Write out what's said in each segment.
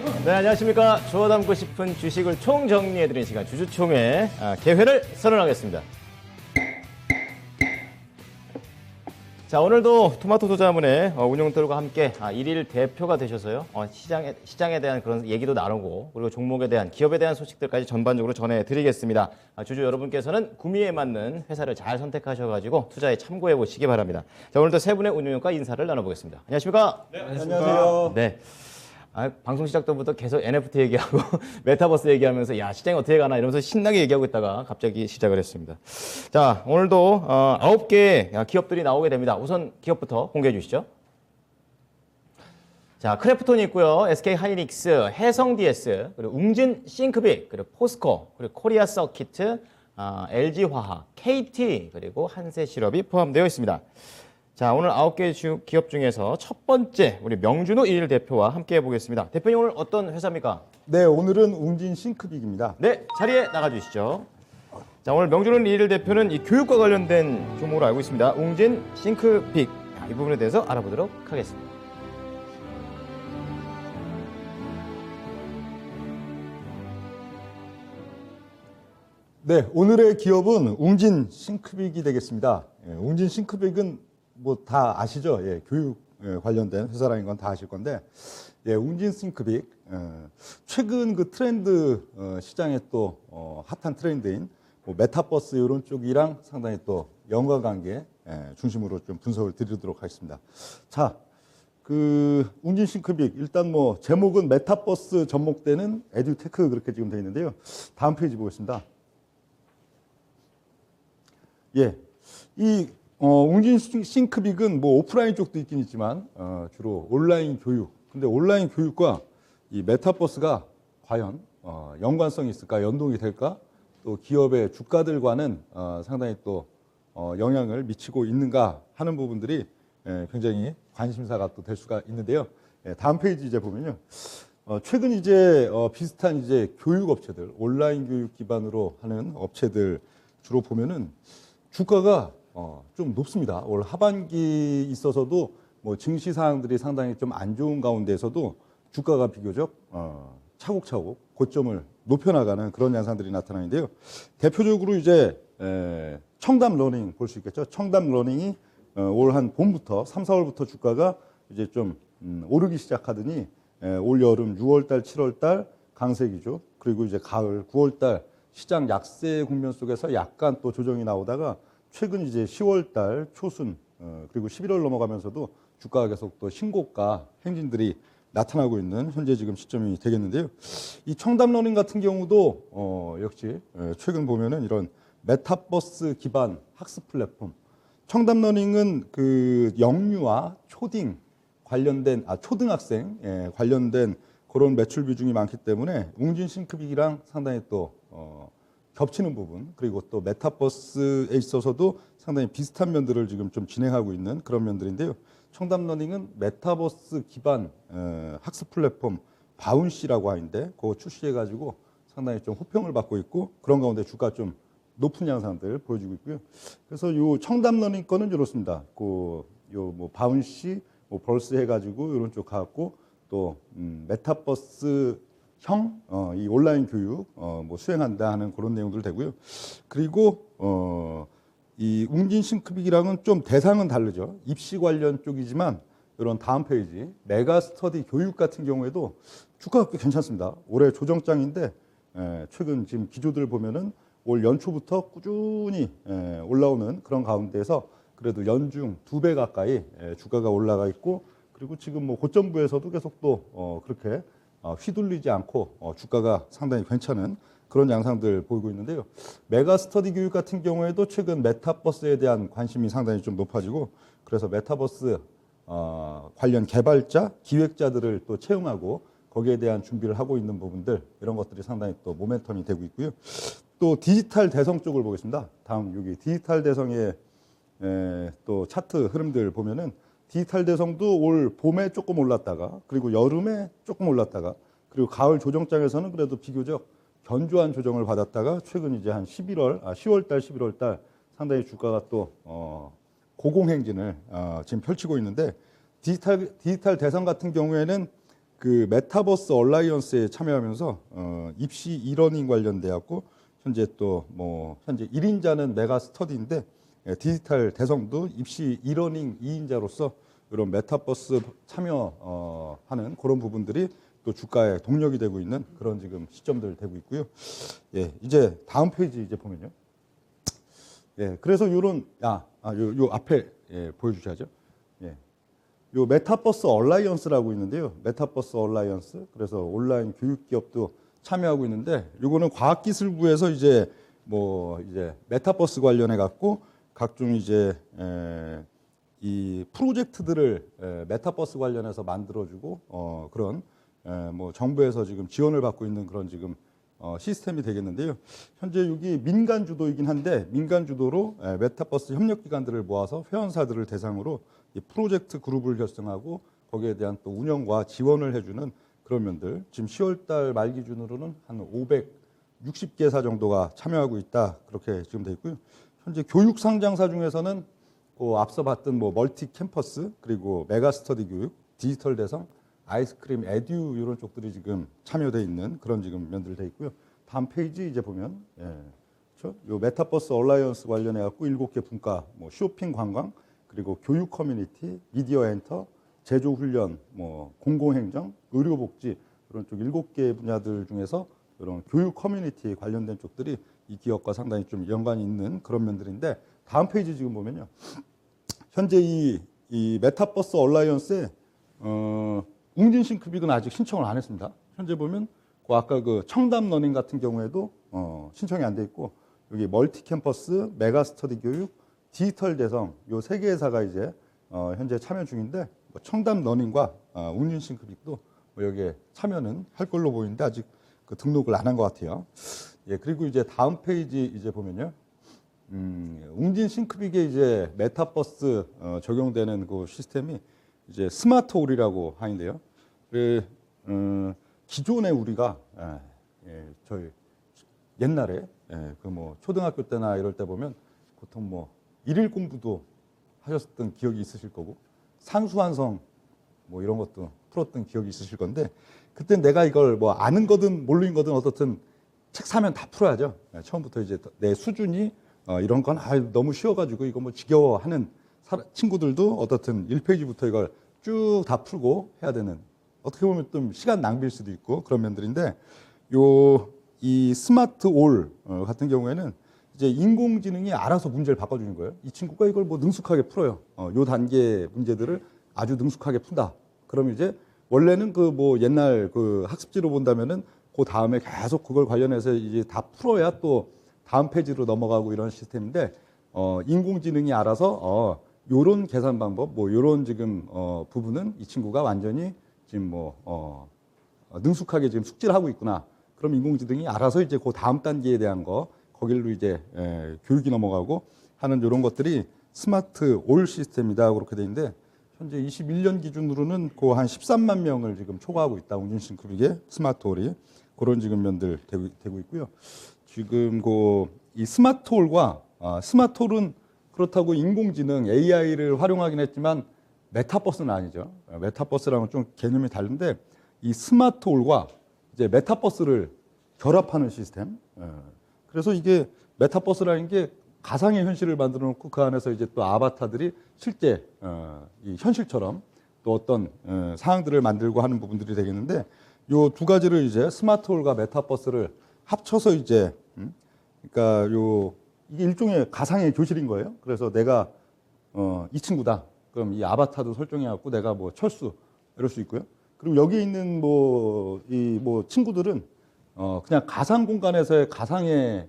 네, 안녕하십니까. 주워 담고 싶은 주식을 총정리해드리는 시간 주주총회 개회를 선언하겠습니다. 자, 오늘도 토마토 소자문의 운용들과 함께 일일 대표가 되셔서요. 시장에 대한 그런 얘기도 나누고 그리고 종목에 대한 기업에 대한 소식들까지 전반적으로 전해드리겠습니다. 주주 여러분께서는 구미에 맞는 회사를 잘 선택하셔가지고 투자에 참고해 보시기 바랍니다. 자, 오늘도 세 분의 운용과 인사를 나눠보겠습니다. 안녕하십니까? 네, 안녕하세요. 네. 방송 시작 때부터 계속 NFT 얘기하고 메타버스 얘기하면서 야 시장이 어떻게 가나 이러면서 신나게 얘기하고 있다가 갑자기 시작을 했습니다. 자, 오늘도 9개 기업들이 나오게 됩니다. 우선 기업부터 공개해 주시죠. 자, 크래프톤이 있고요. SK 하이닉스, 해성DS, 그리고 웅진 싱크빅, 그리고 포스코, 그리고 코리아 서키트, LG화학, KT, 그리고 한세실업이 포함되어 있습니다. 자, 오늘 9개 기업 중에서 첫 번째 우리 명준호 일일 대표와 함께 해보겠습니다. 대표님 오늘 어떤 회사입니까? 네, 오늘은 웅진 싱크빅입니다. 네, 자리에 나가주시죠. 자, 오늘 명준호 일일 대표는 이 교육과 관련된 종목으로 알고 있습니다. 웅진 싱크빅, 이 부분에 대해서 알아보도록 하겠습니다. 네, 오늘의 기업은 웅진 싱크빅이 되겠습니다. 웅진 싱크빅은 뭐 다 아시죠? 교육 관련된 회사라는 건 다 아실 건데, 웅진 싱크빅 최근 그 트렌드 시장에 또 핫한 트렌드인 뭐 메타버스 이런 쪽이랑 상당히 또 연관관계 중심으로 좀 분석을 드리도록 하겠습니다. 자, 그 웅진 싱크빅 일단 뭐 제목은 메타버스 접목되는 에듀테크 그렇게 지금 되어 있는데요. 다음 페이지 보겠습니다. 이 웅진 싱크빅은 뭐 오프라인 쪽도 있긴 있지만 주로 온라인 교육. 근데 온라인 교육과 이 메타버스가 과연 연관성이 있을까, 연동이 될까? 또 기업의 주가들과는 상당히 또 영향을 미치고 있는가 하는 부분들이 굉장히 관심사가 또 될 수가 있는데요. 다음 페이지 이제 보면요. 최근 이제 비슷한 이제 교육 업체들, 온라인 교육 기반으로 하는 업체들 주로 보면은 주가가 좀 높습니다. 올 하반기 있어서도 뭐 증시 사항들이 상당히 좀 안 좋은 가운데에서도 주가가 비교적 차곡차곡 고점을 높여나가는 그런 양상들이 나타나는데요. 대표적으로 이제 청담 러닝 볼 수 있겠죠. 청담 러닝이 올 한 봄부터 3, 4월부터 주가가 이제 좀 오르기 시작하더니 올 여름 6월달, 7월달 강세기죠. 그리고 이제 가을 9월달 시장 약세 국면 속에서 약간 또 조정이 나오다가 최근 이제 10월달 초순 그리고 11월 넘어가면서도 주가가 계속 또 신고가 행진들이 나타나고 있는 현재 지금 시점이 되겠는데요. 이 청담러닝 같은 경우도 역시 최근 보면은 이런 메타버스 기반 학습 플랫폼. 청담러닝은 그 영유아 초딩 관련된 초등학생 관련된 그런 매출 비중이 많기 때문에 웅진 싱크빅이랑 상당히 또 겹치는 부분 그리고 또 메타버스에 있어서도 상당히 비슷한 면들을 지금 좀 진행하고 있는 그런 면들인데요. 청담러닝은 메타버스 기반 학습 플랫폼 바운시라고 하는데 그거 출시해가지고 상당히 좀 호평을 받고 있고 그런 가운데 주가 좀 높은 양상들 보여주고 있고요. 그래서 요 청담러닝 거는 이렇습니다. 요 뭐 바운시, 뭐 벌스 해가지고 이런 쪽 가고 또 메타버스 이 온라인 교육 뭐 수행한다 하는 그런 내용들 되고요. 그리고 이 웅진 싱크빅이랑은 좀 대상은 다르죠. 입시 관련 쪽이지만 이런 다음 페이지 메가 스터디 교육 같은 경우에도 주가가 꽤 괜찮습니다. 올해 조정장인데 최근 지금 기조들 보면은 올 연초부터 꾸준히 올라오는 그런 가운데에서 그래도 연중 2배 가까이 주가가 올라가 있고 그리고 지금 뭐 고점부에서도 계속 또 그렇게 휘둘리지 않고 주가가 상당히 괜찮은 그런 양상들 보이고 있는데요. 메가 스터디 교육 같은 경우에도 최근 메타버스에 대한 관심이 상당히 좀 높아지고 그래서 메타버스 관련 개발자, 기획자들을 또 채용하고 거기에 대한 준비를 하고 있는 부분들 이런 것들이 상당히 또 모멘텀이 되고 있고요. 또 디지털 대성 쪽을 보겠습니다. 다음 여기 디지털 대성의 또 차트 흐름들 보면은 디지털 대성도 올 봄에 조금 올랐다가 그리고 여름에 조금 올랐다가 그리고 가을 조정장에서는 그래도 비교적 견조한 조정을 받았다가 최근 이제 한 10월달, 11월달 상당히 주가가 또 고공행진을 지금 펼치고 있는데 디지털 대성 같은 경우에는 그 메타버스 얼라이언스에 참여하면서 입시 이러닝 관련돼 갖고 현재 또 뭐 현재 1인자는 메가 스터디인데 디지털 대성도 입시 이러닝 2인자로서 이런 메타버스 참여하는 그런 부분들이 또 주가의 동력이 되고 있는 그런 지금 시점들 되고 있고요. 예, 이제 다음 페이지 이제 보면요. 예, 그래서 요런 요 앞에 보여주셔야죠. 예, 요 메타버스 얼라이언스라고 있는데요. 메타버스 얼라이언스. 그래서 온라인 교육 기업도 참여하고 있는데 요거는 과학기술부에서 이제 뭐 이제 메타버스 관련해 갖고 각종 이제 이 프로젝트들을 메타버스 관련해서 만들어주고 그런 뭐 정부에서 지금 지원을 받고 있는 그런 지금 시스템이 되겠는데요. 현재 여기 민간 주도이긴 한데 민간 주도로 메타버스 협력 기관들을 모아서 회원사들을 대상으로 이 프로젝트 그룹을 결성하고 거기에 대한 또 운영과 지원을 해주는 그런 면들. 지금 10월달 말 기준으로는 한 560개사 정도가 참여하고 있다 그렇게 지금 돼 있고요. 현재 교육 상장사 중에서는 앞서 봤던 뭐 멀티 캠퍼스 그리고 메가 스터디 교육, 디지털 대성, 아이스크림, 에듀 이런 쪽들이 지금 참여돼 있는 그런 지금 면들 돼 있고요. 다음 페이지 이제 보면 그렇죠? 요 메타버스 얼라이언스 관련해 갖고 7개 분과 뭐 쇼핑 관광 그리고 교육 커뮤니티, 미디어 엔터, 제조 훈련, 뭐 공공행정, 의료 복지 이런 쪽 7개 분야들 중에서 이런 교육 커뮤니티 관련된 쪽들이 이 기업과 상당히 좀 연관이 있는 그런 면들인데 다음 페이지 지금 보면요. 현재 이 메타버스 얼라이언스에 웅진 싱크빅은 아직 신청을 안 했습니다. 현재 보면 아까 그 청담 러닝 같은 경우에도 신청이 안 돼 있고 여기 멀티 캠퍼스, 메가 스터디 교육, 디지털 대성 요 세 개 회사가 이제 현재 참여 중인데 뭐 청담 러닝과 웅진 싱크빅도 뭐 여기에 참여는 할 걸로 보이는데 아직 그 등록을 안 한 것 같아요. 예, 그리고 이제 다음 페이지 이제 보면요. 웅진 싱크빅에 이제 메타버스 적용되는 그 시스템이 이제 스마트 홀이라고 하는데요. 기존에 우리가 저희 옛날에 그 뭐 초등학교 때나 이럴 때 보면 보통 뭐 일일 공부도 하셨던 기억이 있으실 거고 산수환성 뭐 이런 것도 풀었던 기억이 있으실 건데 그때 내가 이걸 뭐 아는 거든 모르는 거든 어떻든 책 사면 다 풀어야죠. 처음부터 이제 내 수준이 이런 건 너무 쉬워가지고 이거 뭐 지겨워하는 친구들도 어떻든 1페이지부터 이걸 쭉 다 풀고 해야 되는 어떻게 보면 좀 시간 낭비일 수도 있고 그런 면들인데 이 스마트 올 같은 경우에는 이제 인공지능이 알아서 문제를 바꿔주는 거예요. 이 친구가 이걸 뭐 능숙하게 풀어요. 요 단계 문제들을 아주 능숙하게 푼다. 그러면 이제 원래는 그 뭐 옛날 그 학습지로 본다면은 그 다음에 계속 그걸 관련해서 이제 다 풀어야 또 다음 페이지로 넘어가고 이런 시스템인데 인공지능이 알아서 요런 계산 방법 뭐 요런 지금 부분은 이 친구가 완전히 지금 뭐 능숙하게 지금 숙지를 하고 있구나. 그럼 인공지능이 알아서 이제 그 다음 단계에 대한 거 거길로 이제 교육이 넘어가고 하는 이런 것들이 스마트 올 시스템이다 그렇게 돼 있는데 현재 21년 기준으로는 그 한 13만 명을 지금 초과하고 있다. 웅진 싱크빅의 스마트 홀이 그런 지금 면들 되고 있고요. 지금 이 스마트 홀과 스마트 홀은 그렇다고 인공지능 AI를 활용하긴 했지만 메타버스는 아니죠. 메타버스랑은 좀 개념이 다른데 이 스마트 홀과 이제 메타버스를 결합하는 시스템. 그래서 이게 메타버스라는 게 가상의 현실을 만들어 놓고 그 안에서 이제 또 아바타들이 실제 이 현실처럼 또 어떤 상황들을 만들고 하는 부분들이 되겠는데 요 두 가지를 이제 스마트홀과 메타버스를 합쳐서 이제 그러니까 이게 일종의 가상의 교실인 거예요. 그래서 내가 이 친구다. 그럼 이 아바타도 설정해 갖고 내가 뭐 철수 이럴 수 있고요. 그리고 여기 있는 뭐 친구들은 그냥 가상 공간에서의 가상의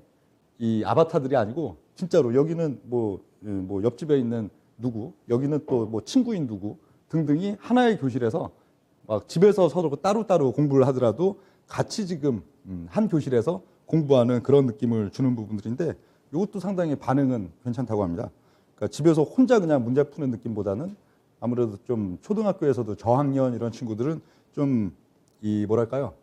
이 아바타들이 아니고 진짜로 여기는 뭐 옆집에 있는 누구, 여기는 또 뭐 친구인 누구 등등이 하나의 교실에서 막 집에서 서로 따로따로 공부를 하더라도 같이 지금 한 교실에서 공부하는 그런 느낌을 주는 부분들인데 이것도 상당히 반응은 괜찮다고 합니다. 그러니까 집에서 혼자 그냥 문제 푸는 느낌보다는 아무래도 좀 초등학교에서도 저학년 이런 친구들은 좀 뭐랄까요?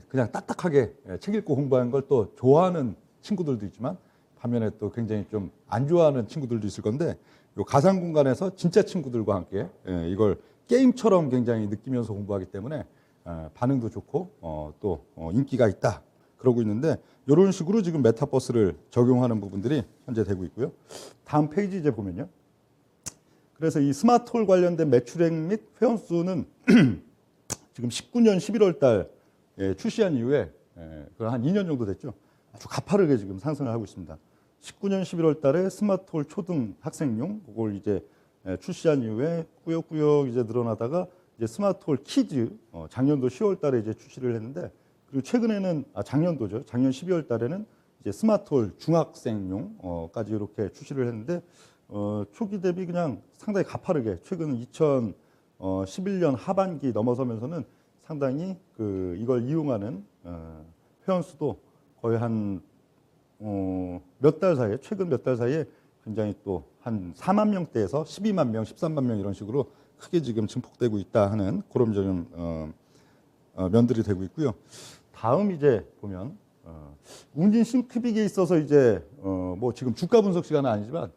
그냥 딱딱하게 책 읽고 공부하는 걸 또 좋아하는 친구들도 있지만 반면에 또 굉장히 좀 안 좋아하는 친구들도 있을 건데 요 가상 공간에서 진짜 친구들과 함께 이걸 게임처럼 굉장히 느끼면서 공부하기 때문에 반응도 좋고 또 인기가 있다 그러고 있는데 이런 식으로 지금 메타버스를 적용하는 부분들이 현재 되고 있고요. 다음 페이지 이제 보면요. 그래서 이 스마트홀 관련된 매출액 및 회원수는 지금 19년 11월 달 출시한 이후에 한 2년 정도 됐죠. 아주 가파르게 지금 상승을 하고 있습니다. 19년 11월 달에 스마트홀 초등 학생용 그걸 이제 출시한 이후에 꾸역꾸역 이제 늘어나다가 이제 스마트홀 키즈 작년도 10월 달에 이제 출시를 했는데 그리고 최근에는 작년도죠. 작년 12월 달에는 이제 스마트홀 중학생용까지 이렇게 출시를 했는데 초기 대비 그냥 상당히 가파르게 최근 2011년 하반기 넘어서면서는 상당히 이걸 이용하는 회원 수도 거의 한 몇 달 사이에 최근 몇 달 사이에 굉장히 또 한 4만 명대에서 12만 명, 13만 명 이런 식으로 크게 지금 증폭되고 있다 하는 그런 좀 면들이 되고 있고요. 다음 이제 보면 웅진 싱크빅에 있어서 이제 뭐 지금 주가 분석 시간은 아니지만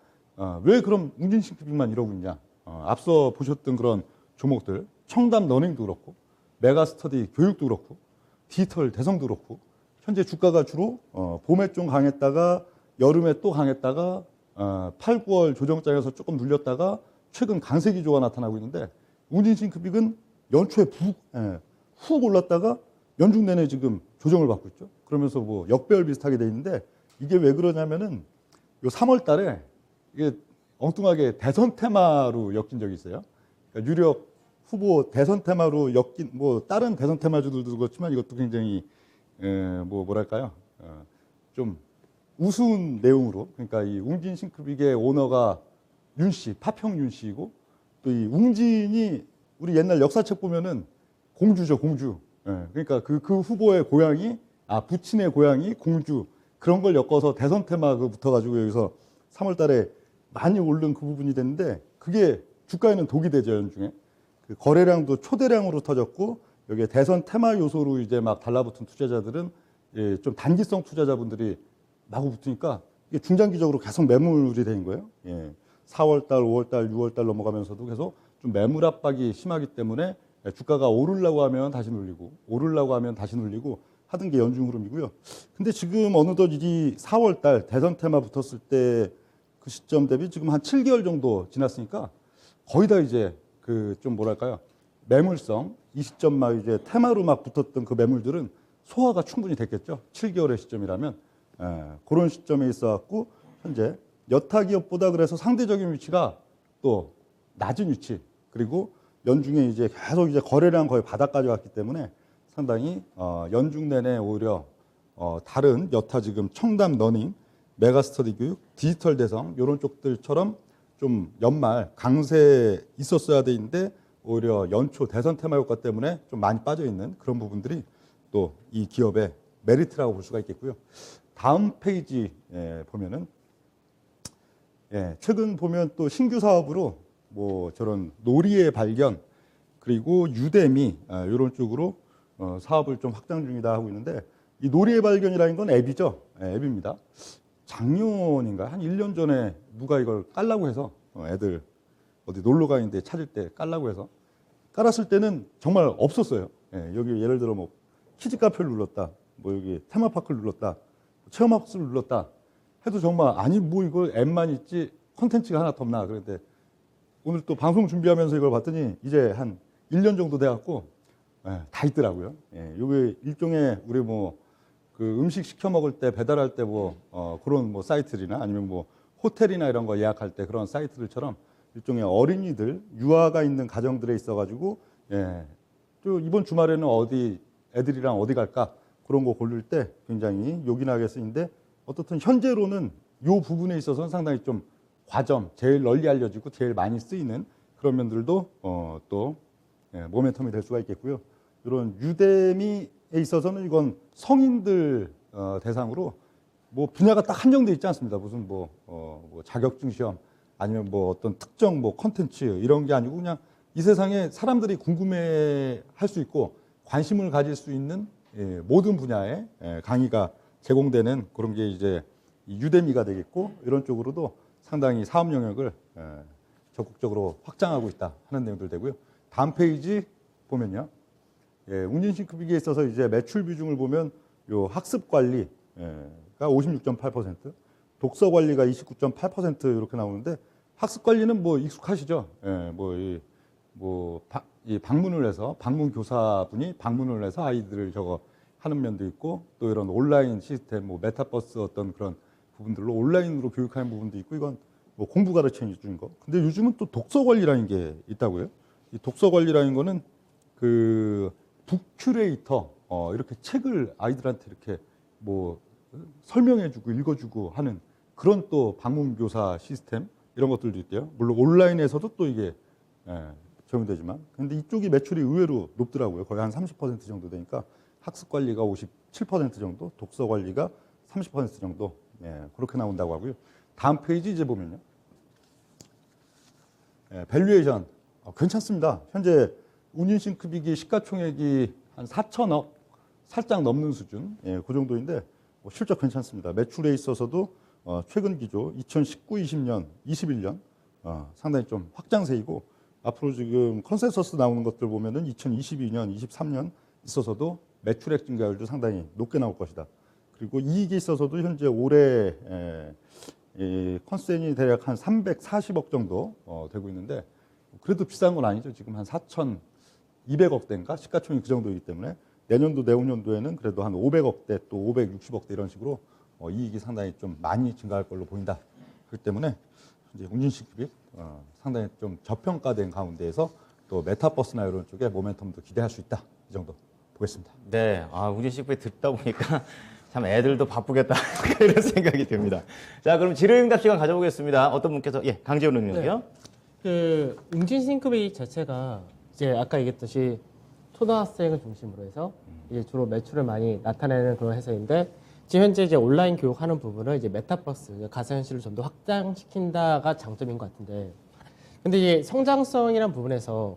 왜 그럼 웅진 싱크빅만 이러고 있냐? 앞서 보셨던 그런 종목들 청담 러닝도 그렇고 메가스터디 교육도 그렇고 디지털 대성도 그렇고 현재 주가가 주로 봄에 좀 강했다가 여름에 또 강했다가 8, 9월 조정장에서 조금 눌렸다가 최근 강세 기조가 나타나고 있는데 웅진 싱크빅은 연초에 훅 올랐다가 연중 내내 지금 조정을 받고 있죠. 그러면서 뭐 역배열 비슷하게 돼 있는데 이게 왜 그러냐면은 요 3월 달에 이게 엉뚱하게 대선 테마로 엮인 적이 있어요. 그러니까 유력 후보 대선 테마로 엮인 뭐 다른 대선 테마주들도 그렇지만 이것도 굉장히 뭐랄까요? 좀 우스운 내용으로 그러니까 이 웅진 싱크빅의 오너가 윤 씨, 파평 윤 씨이고 또 이 웅진이 우리 옛날 역사책 보면은 공주죠, 공주. 그러니까 그 후보의 고향이 부친의 고향이 공주 그런 걸 엮어서 대선 테마 붙어가지고 여기서 3월달에 많이 오른 그 부분이 됐는데 그게 주가에는 독이 되죠 연중에 그 거래량도 초대량으로 터졌고 여기에 대선 테마 요소로 이제 막 달라붙은 투자자들은 좀 단기성 투자자분들이 마구 붙으니까 이게 중장기적으로 계속 매물이 된 거예요. 4월달, 5월달, 6월달 넘어가면서도 계속 좀 매물 압박이 심하기 때문에 주가가 오르려고 하면 다시 눌리고 오르려고 하면 다시 눌리고 하던 게 연중 흐름이고요. 근데 지금 어느덧 이 4월달 대선 테마 붙었을 때 그 시점 대비 지금 한 7개월 정도 지났으니까 거의 다 이제 그 좀 뭐랄까요 매물성 이 시점 막 이제 테마로 막 붙었던 그 매물들은 소화가 충분히 됐겠죠. 7개월의 시점이라면 그런 시점에 있어갖고 현재 여타 기업보다 그래서 상대적인 위치가 또 낮은 위치 그리고 연중에 이제 계속 이제 거래량 거의 바닥까지 왔기 때문에 상당히 연중 내내 오히려 다른 여타 지금 청담 러닝, 메가스터디 교육, 디지털 대성 이런 쪽들처럼 좀 연말 강세 있었어야 되는데 오히려 연초 대선 테마 효과 때문에 좀 많이 빠져 있는 그런 부분들이 또 이 기업의 메리트라고 볼 수가 있겠고요. 다음 페이지 보면은 최근 보면 또 신규 사업으로 뭐 저런 놀이의 발견 그리고 유대미 이런 쪽으로 사업을 좀 확장 중이다 하고 있는데 이 놀이의 발견이라는 건 앱이죠. 앱입니다. 작년인가 한 1년 전에 누가 이걸 깔라고 해서 애들 어디 놀러 가는데 찾을 때 깔라고 해서 깔았을 때는 정말 없었어요. 여기 예를 들어 뭐 키즈 카페를 눌렀다, 뭐 여기 테마파크를 눌렀다, 체험학습을 눌렀다 해도 정말 아니 뭐 이거 앱만 있지 컨텐츠가 하나 더 없나 그런데 오늘 또 방송 준비하면서 이걸 봤더니 이제 한 1년 정도 돼갖고 다 있더라고요. 이게 일종의 우리 뭐 그 음식 시켜 먹을 때 배달할 때 뭐 그런 뭐 사이트들이나 아니면 뭐 호텔이나 이런 거 예약할 때 그런 사이트들처럼 일종의 어린이들 유아가 있는 가정들에 있어가지고 또 이번 주말에는 어디 애들이랑 어디 갈까 그런 거 고를 때 굉장히 요긴하게 쓰이는데 어떻든 현재로는 이 부분에 있어서는 상당히 좀 과점 제일 널리 알려지고 제일 많이 쓰이는 그런 면들도 또 모멘텀이 될 수가 있겠고요. 이런 유대미에 있어서는 이건 성인들 대상으로 뭐 분야가 딱 한정돼 있지 않습니다. 무슨 뭐 자격증 시험 아니면 뭐 어떤 특정 뭐 컨텐츠 이런 게 아니고 그냥 이 세상에 사람들이 궁금해할 수 있고 관심을 가질 수 있는 모든 분야의 강의가 제공되는 그런 게 이제 유대미가 되겠고 이런 쪽으로도 상당히 사업 영역을 적극적으로 확장하고 있다 하는 내용들 되고요. 다음 페이지 보면요. 예, 웅진 싱크빅에 있어서 이제 매출 비중을 보면 요 학습 관리가 56.8%, 독서 관리가 29.8% 이렇게 나오는데 학습 관리는 뭐 익숙하시죠? 예, 이 방문을 해서 방문 교사분이 방문을 해서 아이들을 저거 하는 면도 있고 또 이런 온라인 시스템, 뭐 메타버스 어떤 그런 부분들로 온라인으로 교육하는 부분도 있고 이건 뭐 공부 가르쳐 주는 거. 근데 요즘은 또 독서 관리라는 게 있다고요. 이 독서 관리라는 거는 그 북큐레이터 이렇게 책을 아이들한테 이렇게 뭐 설명해주고 읽어주고 하는 그런 또 방문 교사 시스템 이런 것들도 있대요. 물론 온라인에서도 또 이게 적용되지만, 근데 이쪽이 매출이 의외로 높더라고요. 거의 한 30% 정도 되니까 학습 관리가 57% 정도, 독서 관리가 30% 정도 그렇게 나온다고 하고요. 다음 페이지 이제 보면요, 밸류에이션 괜찮습니다. 현재 운인싱크빅이 시가총액이 한 4천억 살짝 넘는 수준, 그 정도인데 실적 괜찮습니다. 매출에 있어서도 최근 기조 2019, 20년, 21년 상당히 좀 확장세이고, 앞으로 지금 컨센서스 나오는 것들 보면은 2022년, 23년 있어서도 매출액 증가율도 상당히 높게 나올 것이다. 그리고 이익에 있어서도 현재 올해 이 컨센이 대략 한 340억 정도 되고 있는데, 그래도 비싼 건 아니죠. 지금 한 4,200억대인가 시가총액 그 정도이기 때문에 내년도 내후년도에는 그래도 한 500억대 또 560억대 이런 식으로 이익이 상당히 좀 많이 증가할 걸로 보인다. 그렇기 때문에 이제 웅진싱크빅 상당히 좀 저평가된 가운데에서 또 메타버스나 이런 쪽에 모멘텀도 기대할 수 있다. 이 정도 보겠습니다. 네, 웅진싱크빅 듣다 보니까 참 애들도 바쁘겠다 이런 생각이 듭니다. 자, 그럼 질의응답 시간 가져보겠습니다. 어떤 분께서 강재훈 의원님이요. 네. 그 웅진싱크빅 자체가 이제 아까 얘기했듯이 초등학생을 중심으로 해서 이제 주로 매출을 많이 나타내는 그런 회사인데, 지금 현재 이제 온라인 교육하는 부분을 이제 메타버스, 가상현실을 좀 더 확장시킨다가 장점인 것 같은데, 근데 이제 성장성이라는 부분에서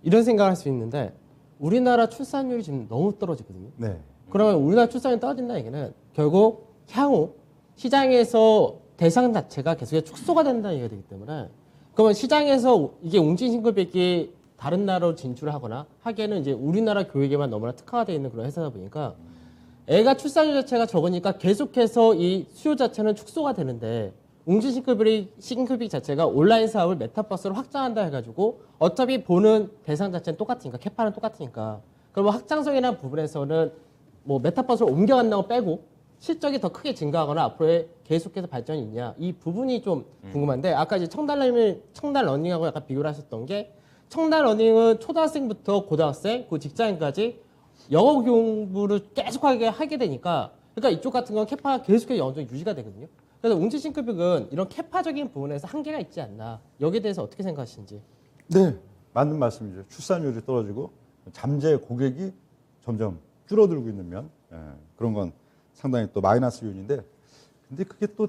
이런 생각을 할 수 있는데, 우리나라 출산율이 지금 너무 떨어지거든요. 네. 그러면 우리나라 출산이 떨어진다는 얘기는 결국 향후 시장에서 대상 자체가 계속 축소가 된다는 얘기가 되기 때문에, 그러면 시장에서 이게 웅진싱크빅이 다른 나라로 진출을 하거나 하기에는 이제 우리나라 교육에만 너무나 특화가 되어 있는 그런 회사다 보니까 애가 출산율 자체가 적으니까 계속해서 이 수요 자체는 축소가 되는데, 웅진싱크빅 자체가 온라인 사업을 메타버스로 확장한다 해가지고 어차피 보는 대상 자체는 똑같으니까, 캐파는 똑같으니까, 그러면 확장성이라는 부분에서는 뭐 메타버스로 옮겨간다고 빼고 실적이 더 크게 증가하거나 앞으로의 계속해서 발전이 있냐, 이 부분이 좀 궁금한데, 아까 이제 청달 러닝하고 약간 비교를 하셨던 게, 청달 러닝은 초등학생부터 고등학생, 그 직장인까지 영어 공부를 계속하게 하게 되니까, 그러니까 이쪽 같은 건 캐파가 계속해서 어느 정도 유지가 되거든요. 그래서 웅진싱크빅은 이런 캐파적인 부분에서 한계가 있지 않나, 여기에 대해서 어떻게 생각하시는지. 네, 맞는 말씀이죠. 출산율이 떨어지고 잠재 고객이 점점 줄어들고 있는 면, 그런 건 상당히 또 마이너스 요인인데, 근데 그게 또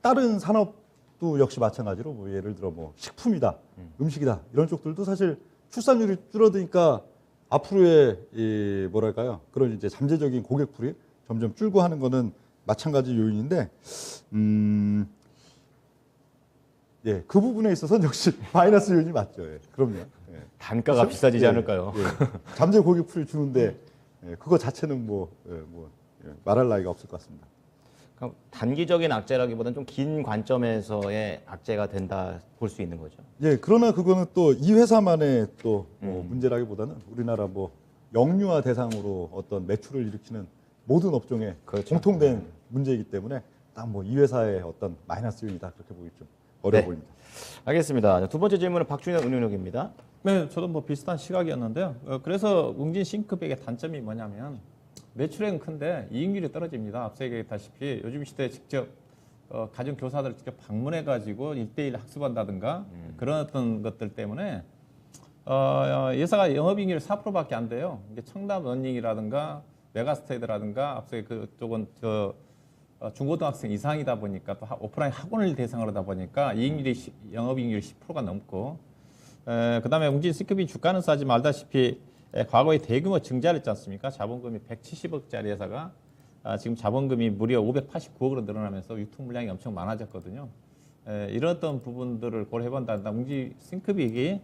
다른 산업도 역시 마찬가지로 뭐 예를 들어 뭐 식품이다, 음식이다 이런 쪽들도 사실 출산율이 줄어드니까 앞으로의 이 뭐랄까요, 그런 이제 잠재적인 고객풀이 점점 줄고 하는 거는 마찬가지 요인인데, 예, 그 부분에 있어서는 역시 마이너스 요인이 맞죠. 예, 그럼요. 예. 단가가 그렇죠? 비싸지지 예, 않을까요? 예. 잠재 고객풀이 주는데 그거 자체는 말할 나위가 없을 것 같습니다. 그럼 단기적인 악재라기보다는 좀 긴 관점에서의 악재가 된다 볼 수 있는 거죠. 예, 그러나 그거는 또 이 회사만의 또 문제라기보다는 우리나라 뭐 영유아 대상으로 어떤 매출을 일으키는 모든 업종의 그렇죠. 공통된 문제이기 때문에 딱 뭐 이 회사의 어떤 마이너스 요인이다 그렇게 보기 좀 어려워 네. 보입니다. 알겠습니다. 두 번째 질문은 박준현 운영력입니다. 네, 저도 뭐 비슷한 시각이었는데요. 그래서 웅진싱크빅의 단점이 뭐냐면 매출액은 큰데 이익률이 떨어집니다. 앞서 얘기했다시피 요즘 시대에 직접 가정 교사들 직접 방문해 가지고 1대1 학습한다든가 그런 어떤 것들 때문에 회사가 영업이익률이 4%밖에 안 돼요. 이게 청담 러닝이라든가 메가스테이드라든가 앞서 그쪽은 중고등학생 이상이다 보니까 또 오프라인 학원을 대상으로 하다 보니까 영업이익률이 10%가 넘고, 그다음에 웅진싱크빅 주가는 싸지만 알다시피 과거에 대규모 증자를 했지 않습니까? 자본금이 170억짜리 회사가 지금 자본금이 무려 589억으로 늘어나면서 유통 물량이 엄청 많아졌거든요. 이런 어떤 부분들을 고려해본다면 웅진 싱크빅이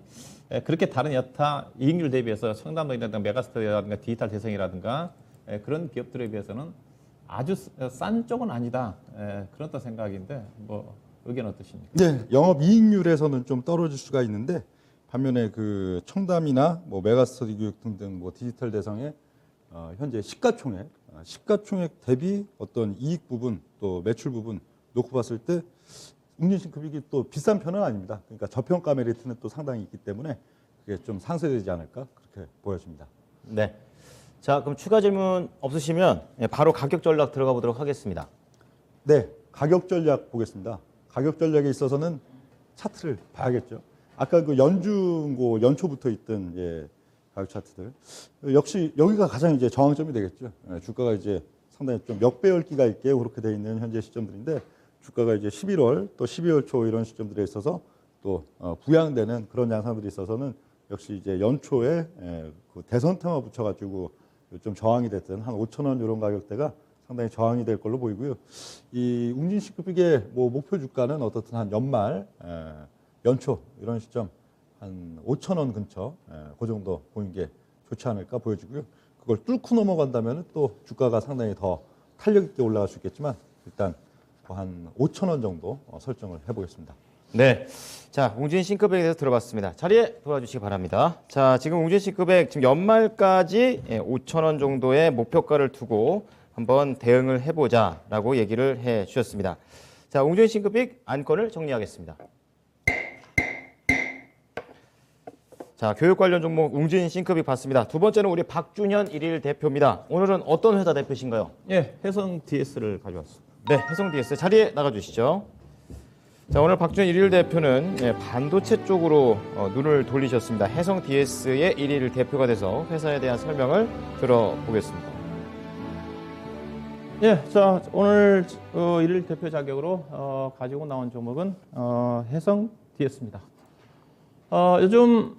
그렇게 다른 여타 이익률 대비해서 청담동이라든가 메가스터디라든가 디지털 대성이라든가 그런 기업들에 비해서는 아주 싼 쪽은 아니다. 그런 또 생각인데 뭐 의견 어떠십니까? 네, 영업 이익률에서는 좀 떨어질 수가 있는데 반면에 그 청담이나 뭐 메가스터디 교육 등등 뭐 디지털 대상의 현재 시가총액 대비 어떤 이익 부분 또 매출 부분 놓고 봤을 때 웅진싱크빅이 또 비싼 편은 아닙니다. 그러니까 저평가 메리트는 또 상당히 있기 때문에 그게 좀 상쇄되지 않을까 그렇게 보여집니다. 네. 자, 그럼 추가 질문 없으시면 바로 가격 전략 들어가 보도록 하겠습니다. 네, 가격 전략 보겠습니다. 가격 전략에 있어서는 차트를 봐야겠죠. 아까 그 연중고 연초부터 있던 가격 차트들 역시 여기가 가장 이제 저항점이 되겠죠. 주가가 이제 상당히 좀 역배열기가 있게 그렇게 돼 있는 현재 시점들인데 주가가 이제 11월 또 12월 초 이런 시점들에 있어서 또 부양되는 그런 양상들이 있어서는 역시 이제 연초에 그 대선 테마 붙여가지고 좀 저항이 됐던 한 5,000원 이런 가격대가 상당히 저항이 될 걸로 보이고요. 이 웅진싱크빅의 뭐 목표 주가는 어떻든 한 연말 연초 이런 시점 한 5,000원 근처 그 정도 보이는 게 좋지 않을까 보여지고요. 그걸 뚫고 넘어간다면 또 주가가 상당히 더 탄력 있게 올라갈 수 있겠지만 일단 한 5,000원 정도 설정을 해보겠습니다. 네. 자, 웅진싱크백에 대해서 들어봤습니다. 자리에 돌아주시기 바랍니다. 자, 지금 웅진싱크백 지금 연말까지 5,000원 정도의 목표가를 두고 한번 대응을 해보자라고 얘기를 해 주셨습니다. 자, 웅진싱크백 안건을 정리하겠습니다. 자, 교육 관련 종목 웅진싱크빅 봤습니다. 두 번째는 우리 박준현 일일 대표입니다. 오늘은 어떤 회사 대표신가요? 예, 해성 DS를 가져왔습니다. 네, 해성 DS 자리에 나가주시죠. 자, 오늘 박준현 일일 대표는 반도체 쪽으로 눈을 돌리셨습니다. 해성 DS의 일일 대표가 돼서 회사에 대한 설명을 들어보겠습니다. 예, 자 오늘 일일 대표 자격으로 가지고 나온 종목은 해성 DS입니다. 요즘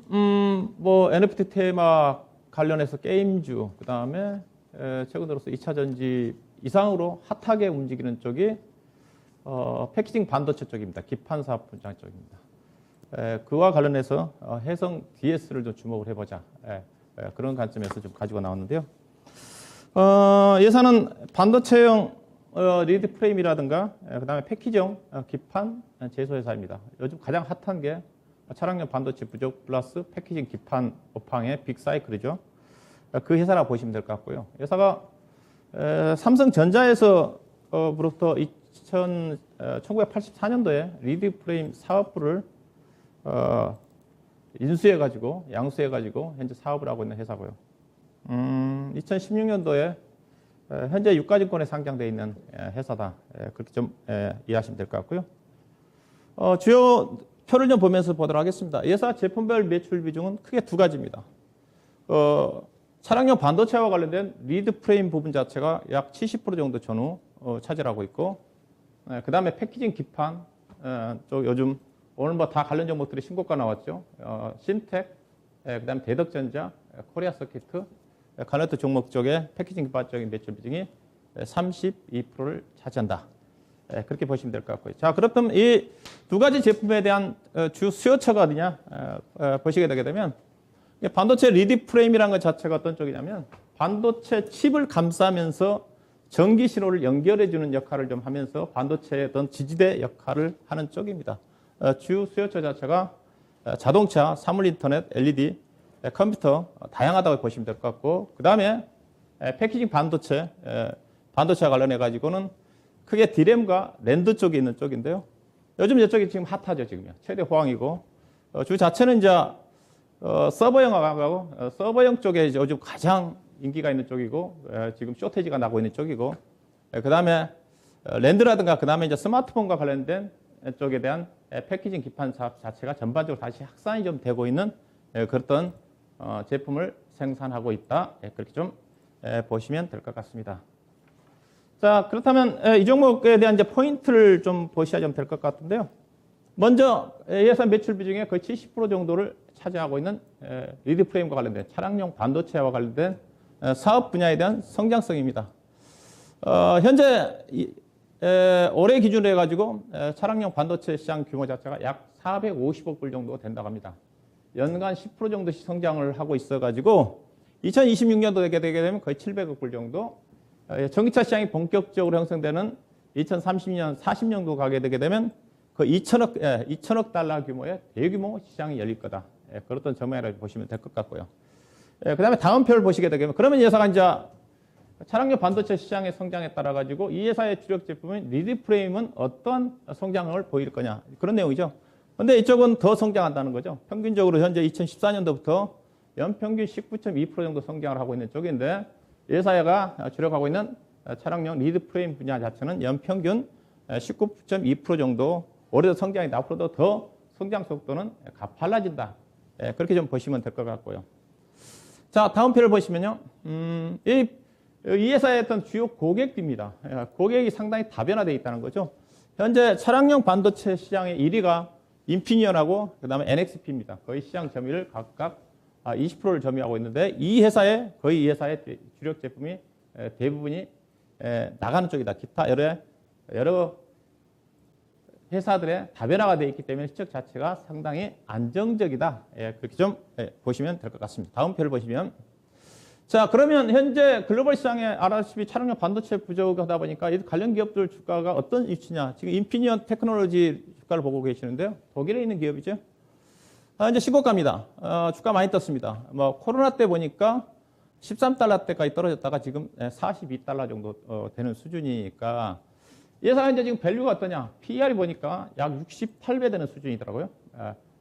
뭐 NFT 테마 관련해서 게임주, 그 다음에 최근 들어서 2차 전지 이상으로 핫하게 움직이는 쪽이 패키징 반도체 쪽입니다. 기판 사업 분장 쪽입니다. 그와 관련해서 해성 DS를 좀 주목을 해보자. 그런 관점에서 좀 가지고 나왔는데요. 예산은 반도체용 리드 프레임이라든가 그다음에 패키지용 기판 제조회사입니다. 요즘 가장 핫한 게 차량용 반도체 부족 플러스 패키징 기판 업황의 빅사이클이죠. 그 회사라고 보시면 될 것 같고요. 회사가 삼성전자에서부터 1984년도에 리드 프레임 사업부를 인수해가지고 양수해가지고 현재 사업을 하고 있는 회사고요. 2016년도에 현재 유가증권에 상장되어 있는 회사다. 그렇게 좀 이해하시면 될 것 같고요. 주요 표를 좀 보면서 보도록 하겠습니다. 회사 제품별 매출 비중은 크게 두 가지입니다. 차량용 반도체와 관련된 리드 프레임 부분 자체가 약 70% 정도 전후 차지하고 있고, 그 다음에 패키징 기판 쪽 요즘 오늘 뭐 다 관련 종목들이 신고가 나왔죠. 신텍, 그 다음에 대덕전자, 코리아 서키트, 관련 종목 쪽에 패키징 기판 쪽인 매출 비중이 32%를 차지한다. 그렇게 보시면 될 것 같고요. 자, 그렇다면 이 두 가지 제품에 대한 주 수요처가 어디냐 보시게 되게 되면 반도체 리드 프레임이라는 것 자체가 어떤 쪽이냐면 반도체 칩을 감싸면서 전기 신호를 연결해 주는 역할을 좀 하면서 반도체의 어떤 지지대 역할을 하는 쪽입니다. 주 수요처 자체가 자동차, 사물 인터넷, LED, 컴퓨터 다양하다고 보시면 될 것 같고, 그 다음에 패키징 반도체, 반도체와 관련해 가지고는 크게 디램과 랜드 쪽에 있는 쪽인데요. 요즘 이쪽이 지금 핫하죠, 지금요. 최대 호황이고, 주 자체는 이제 서버형하고 서버형 쪽에 요즘 가장 인기가 있는 쪽이고, 지금 쇼테지가 나고 있는 쪽이고, 그 다음에 랜드라든가 그 다음에 이제 스마트폰과 관련된 쪽에 대한 패키징 기판 사업 자체가 전반적으로 다시 확산이 좀 되고 있는 그런 제품을 생산하고 있다. 그렇게 좀 보시면 될 것 같습니다. 자, 그렇다면 이 종목에 대한 이제 포인트를 좀 보셔야 좀 될 것 같은데요. 먼저 예산 매출 비중의 거의 70% 정도를 차지하고 있는 리드 프레임과 관련된 차량용 반도체와 관련된 사업 분야에 대한 성장성입니다. 현재 올해 기준으로 해가지고 차량용 반도체 시장 규모 자체가 약 450억 불 정도 된다고 합니다. 연간 10% 정도씩 성장을 하고 있어가지고 2026년도 되게 되면 거의 700억 불 정도, 전기차 시장이 본격적으로 형성되는 2030년, 40년도 가게 되게 되면 거의 2천억 달러 규모의 대규모 시장이 열릴 거다. 그렇던 점이라고 보시면 될 것 같고요. 그 다음에 다음 표를 보시게 되면 그러면 이 회사가 이제 차량용 반도체 시장의 성장에 따라 가지고 이 회사의 주력 제품인 리드 프레임은 어떤 성장을 보일 거냐 그런 내용이죠. 근데 이쪽은 더 성장한다는 거죠. 평균적으로 현재 2014년도부터 연평균 19.2% 정도 성장을 하고 있는 쪽인데 이 회사가 주력하고 있는 차량용 리드 프레임 분야 자체는 연평균 19.2% 정도 올해도 성장이다. 앞으로도 더 성장 속도는 가팔라진다. 그렇게 좀 보시면 될 것 같고요. 자, 다음 표를 보시면요. 이 회사의 어떤 주요 고객입니다. 고객이 상당히 다변화되어 있다는 거죠. 현재 차량용 반도체 시장의 1위가 인피니언하고 그다음에 NXP입니다. 거의 시장 점유율 각각 20%를 점유하고 있는데 이 회사의 주력 제품이 대부분이 나가는 쪽이다. 기타 여러 회사들의 다변화가 되어 있기 때문에 시적 자체가 상당히 안정적이다. 그렇게 좀 보시면 될 것 같습니다. 다음 표를 보시면 자, 그러면 현재 글로벌 시장에 알다시피 차량용 반도체 부족하다 보니까 이 관련 기업들 주가가 어떤 위치냐. 지금 인피니언 테크놀로지 주가를 보고 계시는데요. 독일에 있는 기업이죠. 이제 신고가입니다. 주가 많이 떴습니다. 뭐 코로나 때 보니까 13달러대까지 떨어졌다가 지금 42달러 정도 되는 수준이니까 이 회사가 이제 지금 밸류가 어떠냐. PER이 보니까 약 68배 되는 수준이더라고요.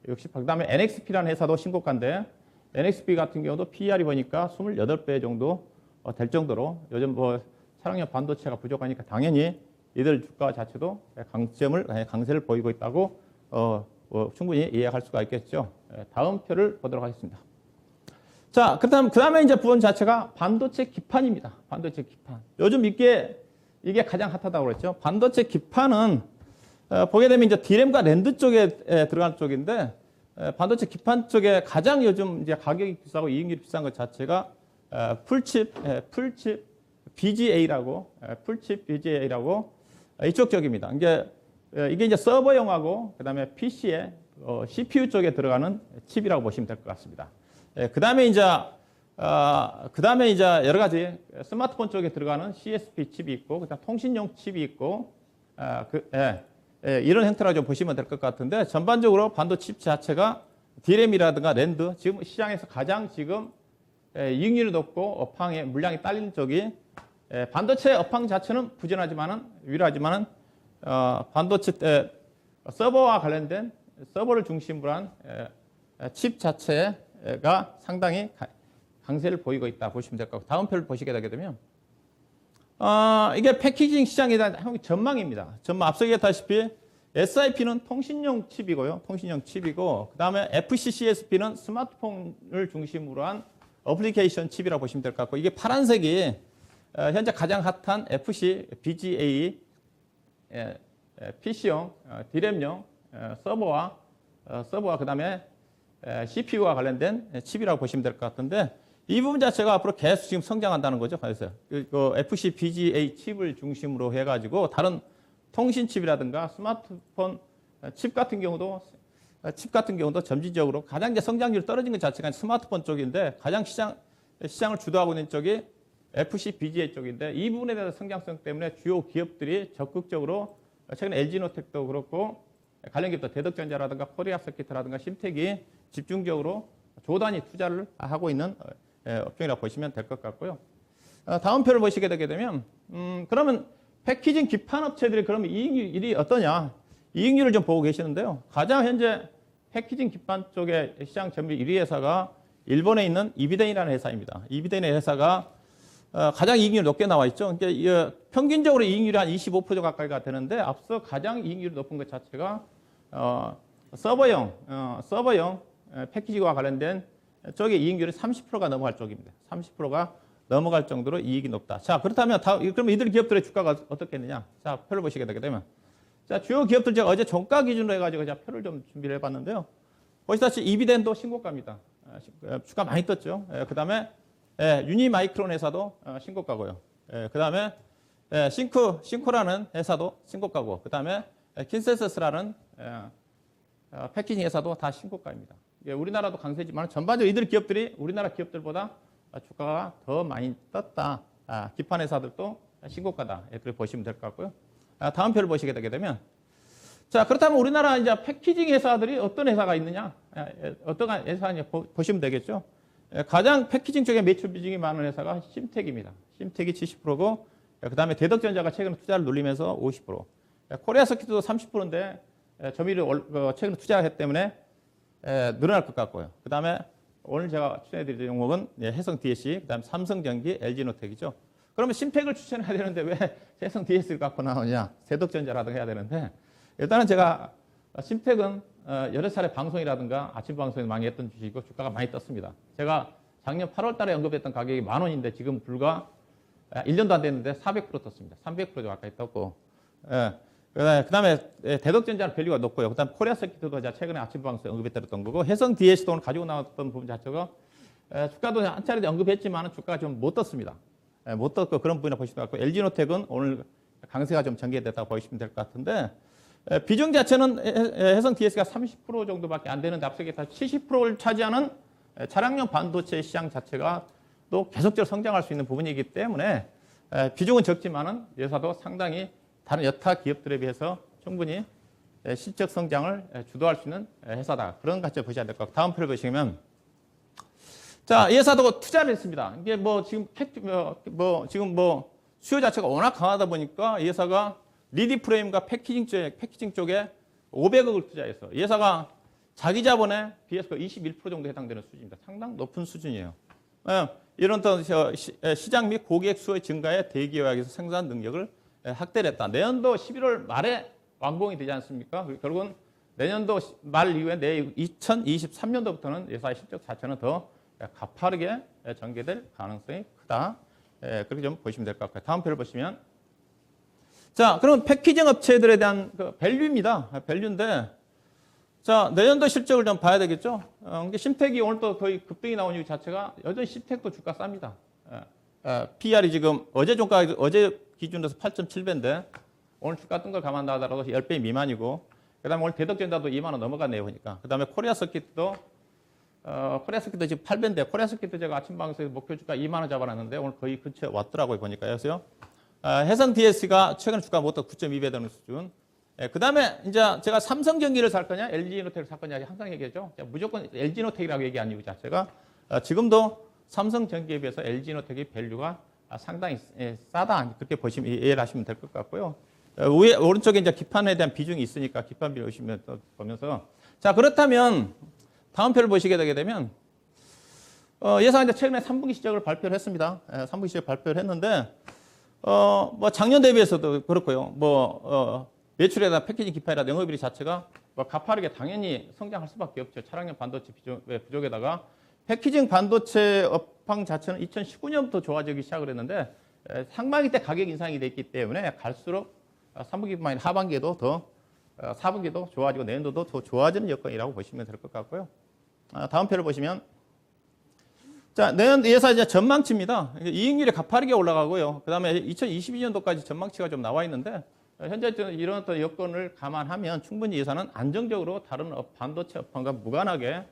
68. 그다음에 NXP라는 회사도 신고가인데 NXP 같은 경우도 PER이 보니까 28배 정도 될 정도로 요즘 뭐 차량용 반도체가 부족하니까 당연히 이들 주가 자체도 강세를 보이고 있다고 충분히 이해할 수가 있겠죠. 다음 표를 보도록 하겠습니다. 자, 그다음에 이제 부분 자체가 반도체 기판입니다. 반도체 기판. 요즘 이게 가장 핫하다고 그랬죠. 반도체 기판은 보게 되면 이제 D램과 랜드 쪽에 들어가는 쪽인데 반도체 기판 쪽에 가장 요즘 이제 가격이 비싸고 이익률이 비싼 것 자체가 풀칩 BGA라고 이쪽 쪽입니다. 이게 이제 서버용하고 그다음에 PC에 CPU 쪽에 들어가는 칩이라고 보시면 될 것 같습니다. 그다음에 이제 여러 가지 스마트폰 쪽에 들어가는 CSP 칩이 있고 그다음 통신용 칩이 있고 이런 형태로 좀 보시면 될 것 같은데 전반적으로 반도체 칩 자체가 D램이라든가 랜드 지금 시장에서 가장 지금 이익률이 높고 업황에 물량이 딸리는 쪽이 반도체 업황 자체는 부진하지만은 유일하지만은 반도체 서버와 관련된 서버를 중심으로 한 칩 자체가 상당히 강세를 보이고 있다 보시면 될 것 같고 다음 표를 보시게 되게 되면 이게 패키징 시장에 대한 전망입니다. 앞서 얘기했다시피 SIP는 통신용 칩이고요. 그 다음에 FCCSP는 스마트폰을 중심으로 한 어플리케이션 칩이라고 보시면 될 것 같고 이게 파란색이 현재 가장 핫한 FC, BGA, PC용, D램용 서버와 그 다음에 CPU와 관련된 칩이라고 보시면 될 것 같은데 이 부분 자체가 앞으로 계속 지금 성장한다는 거죠. 그래서 그 FC, BGA 칩을 중심으로 해가지고 다른 통신 칩이라든가 스마트폰 칩 같은 경우도 점진적으로 가장 이제 성장률이 떨어진 것 자체가 스마트폰 쪽인데 가장 시장을 주도하고 있는 쪽이 FC, BGA 쪽인데 이 부분에 대한 성장성 때문에 주요 기업들이 적극적으로 최근에 LG노텍도 그렇고 관련 기업도 대덕전자라든가 코리아서킷이라든가 심텍이 집중적으로 조단위 투자를 하고 있는 업종이라고 보시면 될 것 같고요. 다음 표를 보시게 되게 되면 그러면 패키징 기판 업체들이 그러면 이익률이 어떠냐? 이익률을 좀 보고 계시는데요. 가장 현재 패키징 기판 쪽에 시장 점유율 1위 회사가 일본에 있는 이비덴이라는 회사입니다. 이비덴의 회사가 가장 이익률이 높게 나와 있죠. 그러니까 평균적으로 이익률이 한 25% 가까이가 되는데 앞서 가장 이익률이 높은 것 자체가 서버용 패키지와 관련된 쪽의 이익률이 30%가 넘어갈 쪽입니다. 30%가 넘어갈 정도로 이익이 높다. 자, 그렇다면 그러면 이들 기업들의 주가가 어떻겠느냐? 자, 표를 보시게 되게 되면 자, 주요 기업들 제가 어제 종가 기준으로 해가지고 제가 표를 좀 준비를 해봤는데요. 보시다시피 이비덴도 신고가입니다. 주가 많이 떴죠. 그다음에 유니마이크론 회사도 신고가고요. 그다음에 싱코라는 회사도 신고가고, 그 다음에 킨센서스라는 패키징 회사도 다 신고가입니다. 우리나라도 강세지만 전반적으로 이들 기업들이 우리나라 기업들보다 주가가 더 많이 떴다. 기판 회사들도 신고가다. 그렇게 보시면 될 것 같고요. 다음 표를 보시게 되게 되면, 자, 그렇다면 우리나라 이제 패키징 회사들이 어떤 회사가 있느냐? 어떤 회사냐 보시면 되겠죠. 가장 패키징 쪽에 매출 비중이 많은 회사가 심텍입니다. 심텍이 70%고, 그 다음에 대덕전자가 최근에 투자를 눌리면서 50%. 코리아 서킷도 30%인데, 점유율이 최근에 투자했기 때문에 늘어날 것 같고요. 그 다음에 오늘 제가 추천해드릴 종목은 해성 DSC, 그 다음에 삼성전기, LG노텍이죠. 그러면 심텍을 추천해야 되는데 왜 해성 DSC를 갖고 나오냐? 대덕전자라든가 해야 되는데, 일단은 제가 심텍은 여러 차례 방송이라든가 아침 방송에서 많이 했던 주식이고 주가가 많이 떴습니다. 제가 작년 8월 달에 언급했던 가격이 10,000원인데 지금 불과 1년도 안 됐는데 400% 떴습니다. 300% 가까이 떴고. 그 다음에 대덕전자는 밸류가 높고요. 그 다음에 코리아 서킷도 제가 최근에 아침 방송에 언급했던 거고, 해성 DSC도 오늘 가지고 나왔던 부분 자체가 주가도 한 차례 언급했지만 주가가 좀 못 떴습니다. 못 떴고 그런 부분을 보시면 될 것 같고, LG노텍은 오늘 강세가 좀 전개됐다고 보시면 될 것 같은데, 비중 자체는 해성 DSC가 30% 정도밖에 안 되는데 앞서 얘기했던 70%를 차지하는 차량용 반도체 시장 자체가 또 계속적으로 성장할 수 있는 부분이기 때문에 비중은 적지만은 회사도 상당히 다른 여타 기업들에 비해서 충분히 실적 성장을 주도할 수 있는 회사다. 그런 관점을 보셔야 될 것 같고, 다음 표를 보시면, 자, 이 회사도 투자를 했습니다. 이게 지금 수요 자체가 워낙 강하다 보니까 이 회사가 리디 프레임과 패키징 쪽에 500억을 투자해서 이 회사가 자기 자본에 비해서 21% 정도 해당되는 수준입니다. 상당히 높은 수준이에요. 이런 또 시장 및 고객 수요 증가에 대기업에서 생산 능력을 확대를 했다. 내년도 11월 말에 완공이 되지 않습니까? 결국은 내년도 말 이후에 2023년도부터는 회사의 실적 자체는 더 가파르게 전개될 가능성이 크다. 그렇게 좀 보시면 될 것 같고요. 다음 표를 보시면, 자, 그럼 패키징 업체들에 대한 밸류입니다. 밸류인데, 자, 내년도 실적을 좀 봐야 되겠죠? 심텍이 오늘 또 거의 급등이 나온 이유 자체가 여전히 심텍도 주가 쌉니다. PR이 지금 어제 기준으로서 8.7배인데, 오늘 주가 뜬 걸 감안하더라도 10배 미만이고, 그 다음에 오늘 대덕전자도 2만 원 넘어갔네요, 보니까. 그 다음에 코리아 서킷도 지금 8배인데, 코리아 서킷도 제가 아침 방송에서 목표 주가 2만 원 잡아놨는데, 오늘 거의 근처에 왔더라고요, 보니까. 그래서요. 해성 DSC가 최근 주가 못 떴고 9.2배 되는 수준. 그 다음에 이제 제가 삼성전기를 살 거냐, LG노텍을 살 거냐 항상 얘기하죠. 무조건 LG노텍이라고 얘기한 이유 자체가 지금도 삼성전기에 비해서 LG노텍의 밸류가 상당히 싸다. 그렇게 보시면 이해를 하시면 될 것 같고요. 오른쪽에 이제 기판에 대한 비중이 있으니까 기판 비율 보면서, 자, 그렇다면 다음 표를 보시게 되게 되면, 예상 이제 최근에 3분기 실적을 발표를 했습니다. 3분기 실적 발표를 했는데, 작년 대비해서도 그렇고요. 매출에다 패키징 기판이라 영업이익 자체가 가파르게 당연히 성장할 수밖에 없죠. 차량용 반도체 부족에다가 패키징 반도체 업황 자체는 2019년부터 좋아지기 시작을 했는데, 상반기 때 가격 인상이 됐기 때문에 갈수록 3분기뿐만 아니라 하반기에도 4분기도 좋아지고 내년도도 더 좋아지는 여건이라고 보시면 될 것 같고요. 다음 표를 보시면, 자, 내년 예사 이제 전망치입니다. 이익률이 가파르게 올라가고요. 그 다음에 2022년도까지 전망치가 좀 나와 있는데, 현재 이런 어떤 여건을 감안하면 충분히 예산은 안정적으로 다른 반도체 업황과 무관하게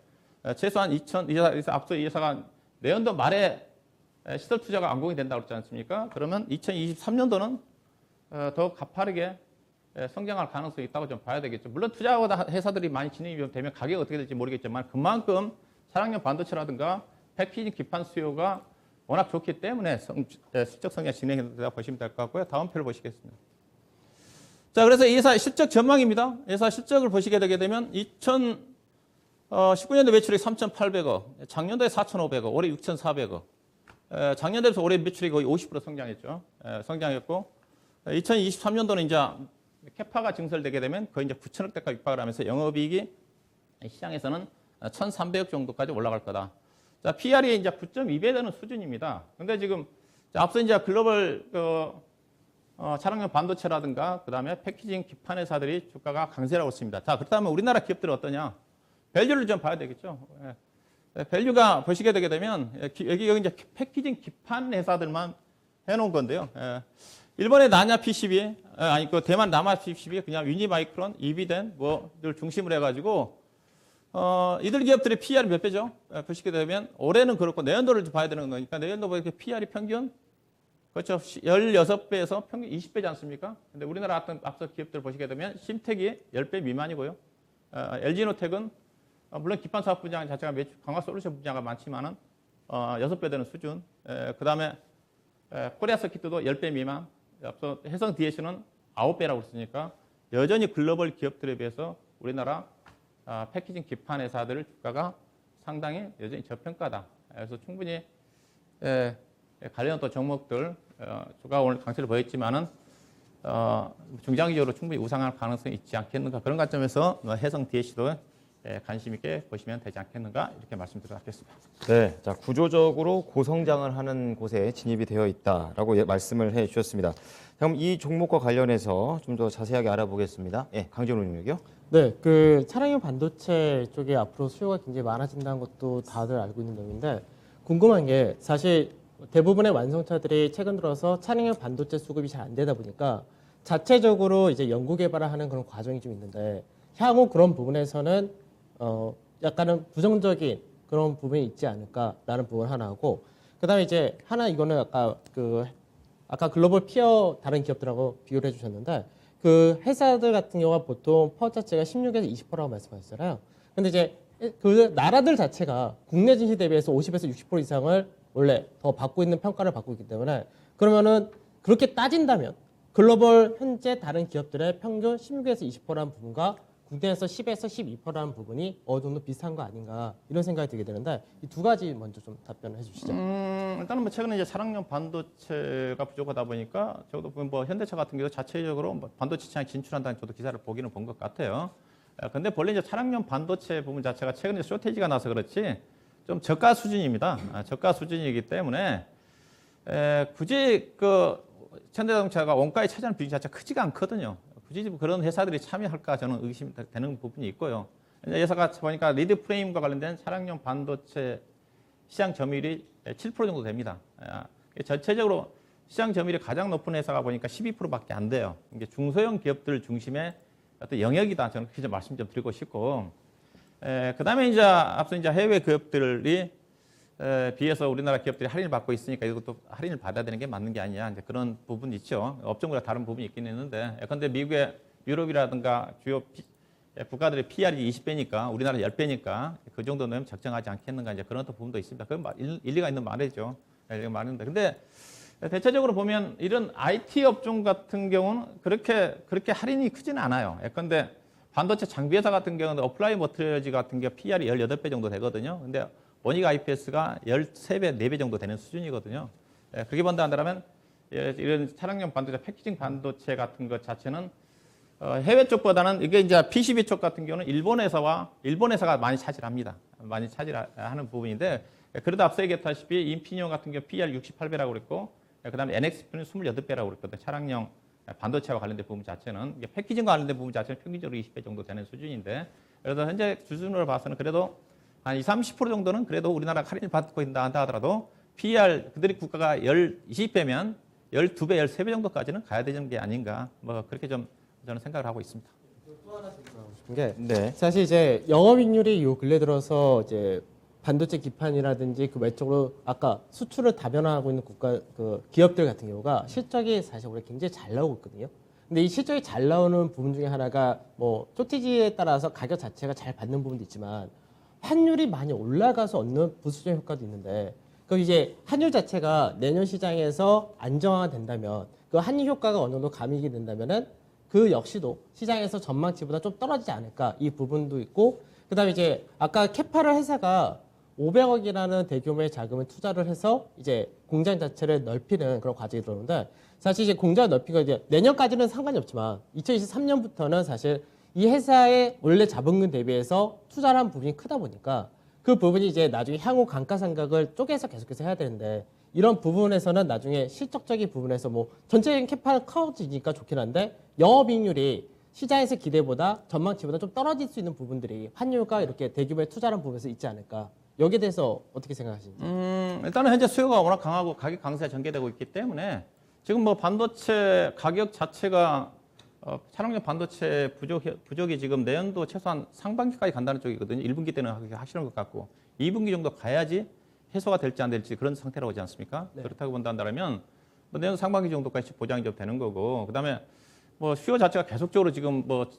최소한 앞서 예사가 내년도 말에 시설 투자가 완공이 된다고 그랬지 않습니까? 그러면 2023년도는 더 가파르게 성장할 가능성이 있다고 좀 봐야 되겠죠. 물론 투자하다 회사들이 많이 진행이 되면 가격이 어떻게 될지 모르겠지만 그만큼 차량용 반도체라든가 패키징 기판 수요가 워낙 좋기 때문에 실적 성장 진행된다고 보시면 될 것 같고요. 다음 표를 보시겠습니다. 자, 그래서 이 회사 실적 전망입니다. 회사 실적을 보시게 되게 되면 2019년도 매출이 3,800억, 작년도에 4,500억, 올해 6,400억. 작년 대비해서 올해 매출이 거의 50% 성장했죠. 성장했고, 2023년도는 이제 캐파가 증설되게 되면 거의 이제 9,000억대까지 육박을 하면서 영업이익이 시장에서는 1,300억 정도까지 올라갈 거다. 자, PR이 이제 9.2배 되는 수준입니다. 근데 지금 앞서 이제 글로벌 차량용 반도체라든가 그다음에 패키징 기판 회사들이 주가가 강세라고 했습니다. 자, 그렇다면 우리나라 기업들은 어떠냐? 밸류를 좀 봐야 되겠죠. 밸류가 보시게 되게 되면 여기 이제 패키징 기판 회사들만 해놓은 건데요. 일본의 나냐 PCB, 아니 그 대만 남아 PCB 그냥 유니마이크론, 이비덴 뭐를 중심으로 해가지고 이들 기업들의 PR이 몇 배죠? 보시게 되면 올해는 그렇고 내년도를 봐야 되는 거니까 내년도 보니까 PR이 평균 그렇죠. 16배에서 평균 20배지 않습니까? 근데 우리나라 어떤 앞서 기업들 보시게 되면 심택이 10배 미만이고요. LG노텍은 물론 기판 사업 분야 자체가 매출 강화 솔루션 분야가 많지만은 6배 되는 수준. 그다음에 코리아 서킷도 10배 미만. 앞서 해성 DS는 9배라고 했으니까 여전히 글로벌 기업들에 비해서 우리나라 패키징 기판 회사들 주가가 상당히 여전히 저평가다. 그래서 충분히 관련 또 종목들 주가 오늘 강세를 보였지만은 중장기적으로 충분히 우상할 가능성이 있지 않겠는가 그런 관점에서 해성 DS도 관심 있게 보시면 되지 않겠는가 이렇게 말씀드리겠습니다. 네, 자 구조적으로 고성장을 하는 곳에 진입이 되어 있다라고 말씀을 해주셨습니다. 그럼 이 종목과 관련해서 좀 더 자세하게 알아보겠습니다. 예, 강재훈 의원님요. 네, 그 차량용 반도체 쪽에 앞으로 수요가 굉장히 많아진다는 것도 다들 알고 있는 내용인데 궁금한 게 사실 대부분의 완성차들이 최근 들어서 차량용 반도체 수급이 잘 안 되다 보니까 자체적으로 이제 연구 개발을 하는 그런 과정이 좀 있는데 향후 그런 부분에서는 약간은 부정적인 그런 부분이 있지 않을까라는 부분 하나하고 그다음에 이제 하나 이거는 아까 글로벌 피어 다른 기업들하고 비교를 해주셨는데 그 회사들 같은 경우가 보통 퍼 자체가 16에서 20%라고 말씀하셨잖아요. 근데 이제 그 나라들 자체가 국내 증시 대비해서 50에서 60% 이상을 원래 더 받고 있는 평가를 받고 있기 때문에 그러면은 그렇게 따진다면 글로벌 현재 다른 기업들의 평균 16에서 20%라는 부분과 국내에서 10에서 12%라는 부분이 어느 정도 비슷한 거 아닌가 이런 생각이 들게 되는데 이 두 가지 먼저 좀 답변을 해주시죠. 일단은 뭐 최근에 이제 차량용 반도체가 부족하다 보니까 저도 뭐 현대차 같은 경우 자체적으로 반도체 시장에 진출한다는 저도 기사를 보기는 본 것 같아요. 근데 본래 이제 차량용 반도체 부분 자체가 최근에 쇼테이지가 나서 그렇지 좀 저가 수준입니다. 저가 수준이기 때문에 굳이 그 현대자동차가 원가에 차지하는 비중 자체가 크지가 않거든요. 굳이 그런 회사들이 참여할까 저는 의심되는 부분이 있고요. 회사가 보니까 리드 프레임과 관련된 차량용 반도체 시장 점유율이 7% 정도 됩니다. 전체적으로 시장 점유율이 가장 높은 회사가 보니까 12%밖에 안 돼요. 이게 중소형 기업들 중심의 어떤 영역이다. 저는 그렇게 말씀 좀 드리고 싶고, 그다음에 이제 앞서 이제 해외 기업들이 비해서 우리나라 기업들이 할인을 받고 있으니까 이것도 할인을 받아야 되는 게 맞는 게 아니냐 이제 그런 부분이 있죠. 업종마다 다른 부분이 있긴 있는데, 그런데 미국의 유럽이라든가 주요 국가들의 PR이 20배니까 우리나라 10배니까 그 정도 넣으면 적정하지 않겠는가 이제 그런 또 부분도 있습니다. 그건 일리가 있는 말이죠. 일리가 말인데, 근데 대체적으로 보면 이런 IT 업종 같은 경우는 그렇게 할인이 크지는 않아요. 그런데 반도체 장비 회사 같은 경우는 어플라이 머티리얼즈 같은 경우 PR이 18배 정도 되거든요. 근데 원익 IPS가 13배, 4배 정도 되는 수준이거든요. 그렇게 본다 한다면 이런 차량용 반도체, 패키징 반도체 같은 것 자체는 해외 쪽보다는 이게 이제 PCB 쪽 같은 경우는 일본 회사가 많이 차지합니다. 많이 차지하는 부분인데 그래도 앞서 얘기했다시피 인피니온 같은 경우 PR 68배라고 그랬고 그다음에 NXP는 28배라고 그랬거든요. 차량용 반도체와 관련된 부분 자체는 이게 패키징과 관련된 부분 자체는 평균적으로 20배 정도 되는 수준인데 그래서 현재 수준으로 봐서는 그래도 한 20, 30% 정도는 그래도 우리나라가 할인을 받고 있다 하더라도 PR 그들이 국가가 20배면 12배, 13배 정도까지는 가야 되는 게 아닌가 뭐 그렇게 좀 저는 생각을 하고 있습니다. 또 하나 질문하고 싶은 게 네. 사실 이제 영업이익률이 요 근래 들어서 이제 반도체 기판이라든지 그 외적으로 아까 수출을 다변화하고 있는 기업들 같은 경우가 실적이 사실 올해 굉장히 잘 나오고 있거든요. 근데 이 실적이 잘 나오는 부분 중에 하나가 뭐 쇼티지에 따라서 가격 자체가 잘 받는 부분도 있지만 환율이 많이 올라가서 얻는 부수적 효과도 있는데 그 이제 환율 자체가 내년 시장에서 안정화가 된다면 그 환율 효과가 어느 정도 가미가 된다면은 그 역시도 시장에서 전망치보다 좀 떨어지지 않을까 이 부분도 있고 그다음에 이제 아까 캐파를 회사가 500억이라는 대규모의 자금을 투자를 해서 이제 공장 자체를 넓히는 그런 과정이 들어오는데 사실 이제 공장 넓히가 이제 내년까지는 상관이 없지만 2023년부터는 사실 이 회사의 원래 자본금 대비해서 투자를 한 부분이 크다 보니까 그 부분이 이제 나중에 향후 감가상각을 쪼개서 계속해서 해야 되는데 이런 부분에서는 나중에 실적적인 부분에서 뭐 전체적인 캐파가 커지니까 좋긴 한데 영업이익률이 시장에서 기대보다 전망치보다 좀 떨어질 수 있는 부분들이 환율과 이렇게 대규모의 투자라는 부분에서 있지 않을까 여기에 대해서 어떻게 생각하시는지? 일단은 현재 수요가 워낙 강하고 가격 강세가 전개되고 있기 때문에 지금 뭐 반도체 가격 자체가 차량용 반도체 부족이 지금 내년도 최소한 상반기까지 간다는 쪽이거든요. 1분기 때는 하시는 것 같고 2분기 정도 가야지 해소가 될지 안 될지 그런 상태라고 하지 않습니까? 네. 그렇다고 본다면 뭐 내년 상반기 정도까지 보장이 좀 되는 거고 그다음에 뭐 수요 자체가 계속적으로 지금 뭐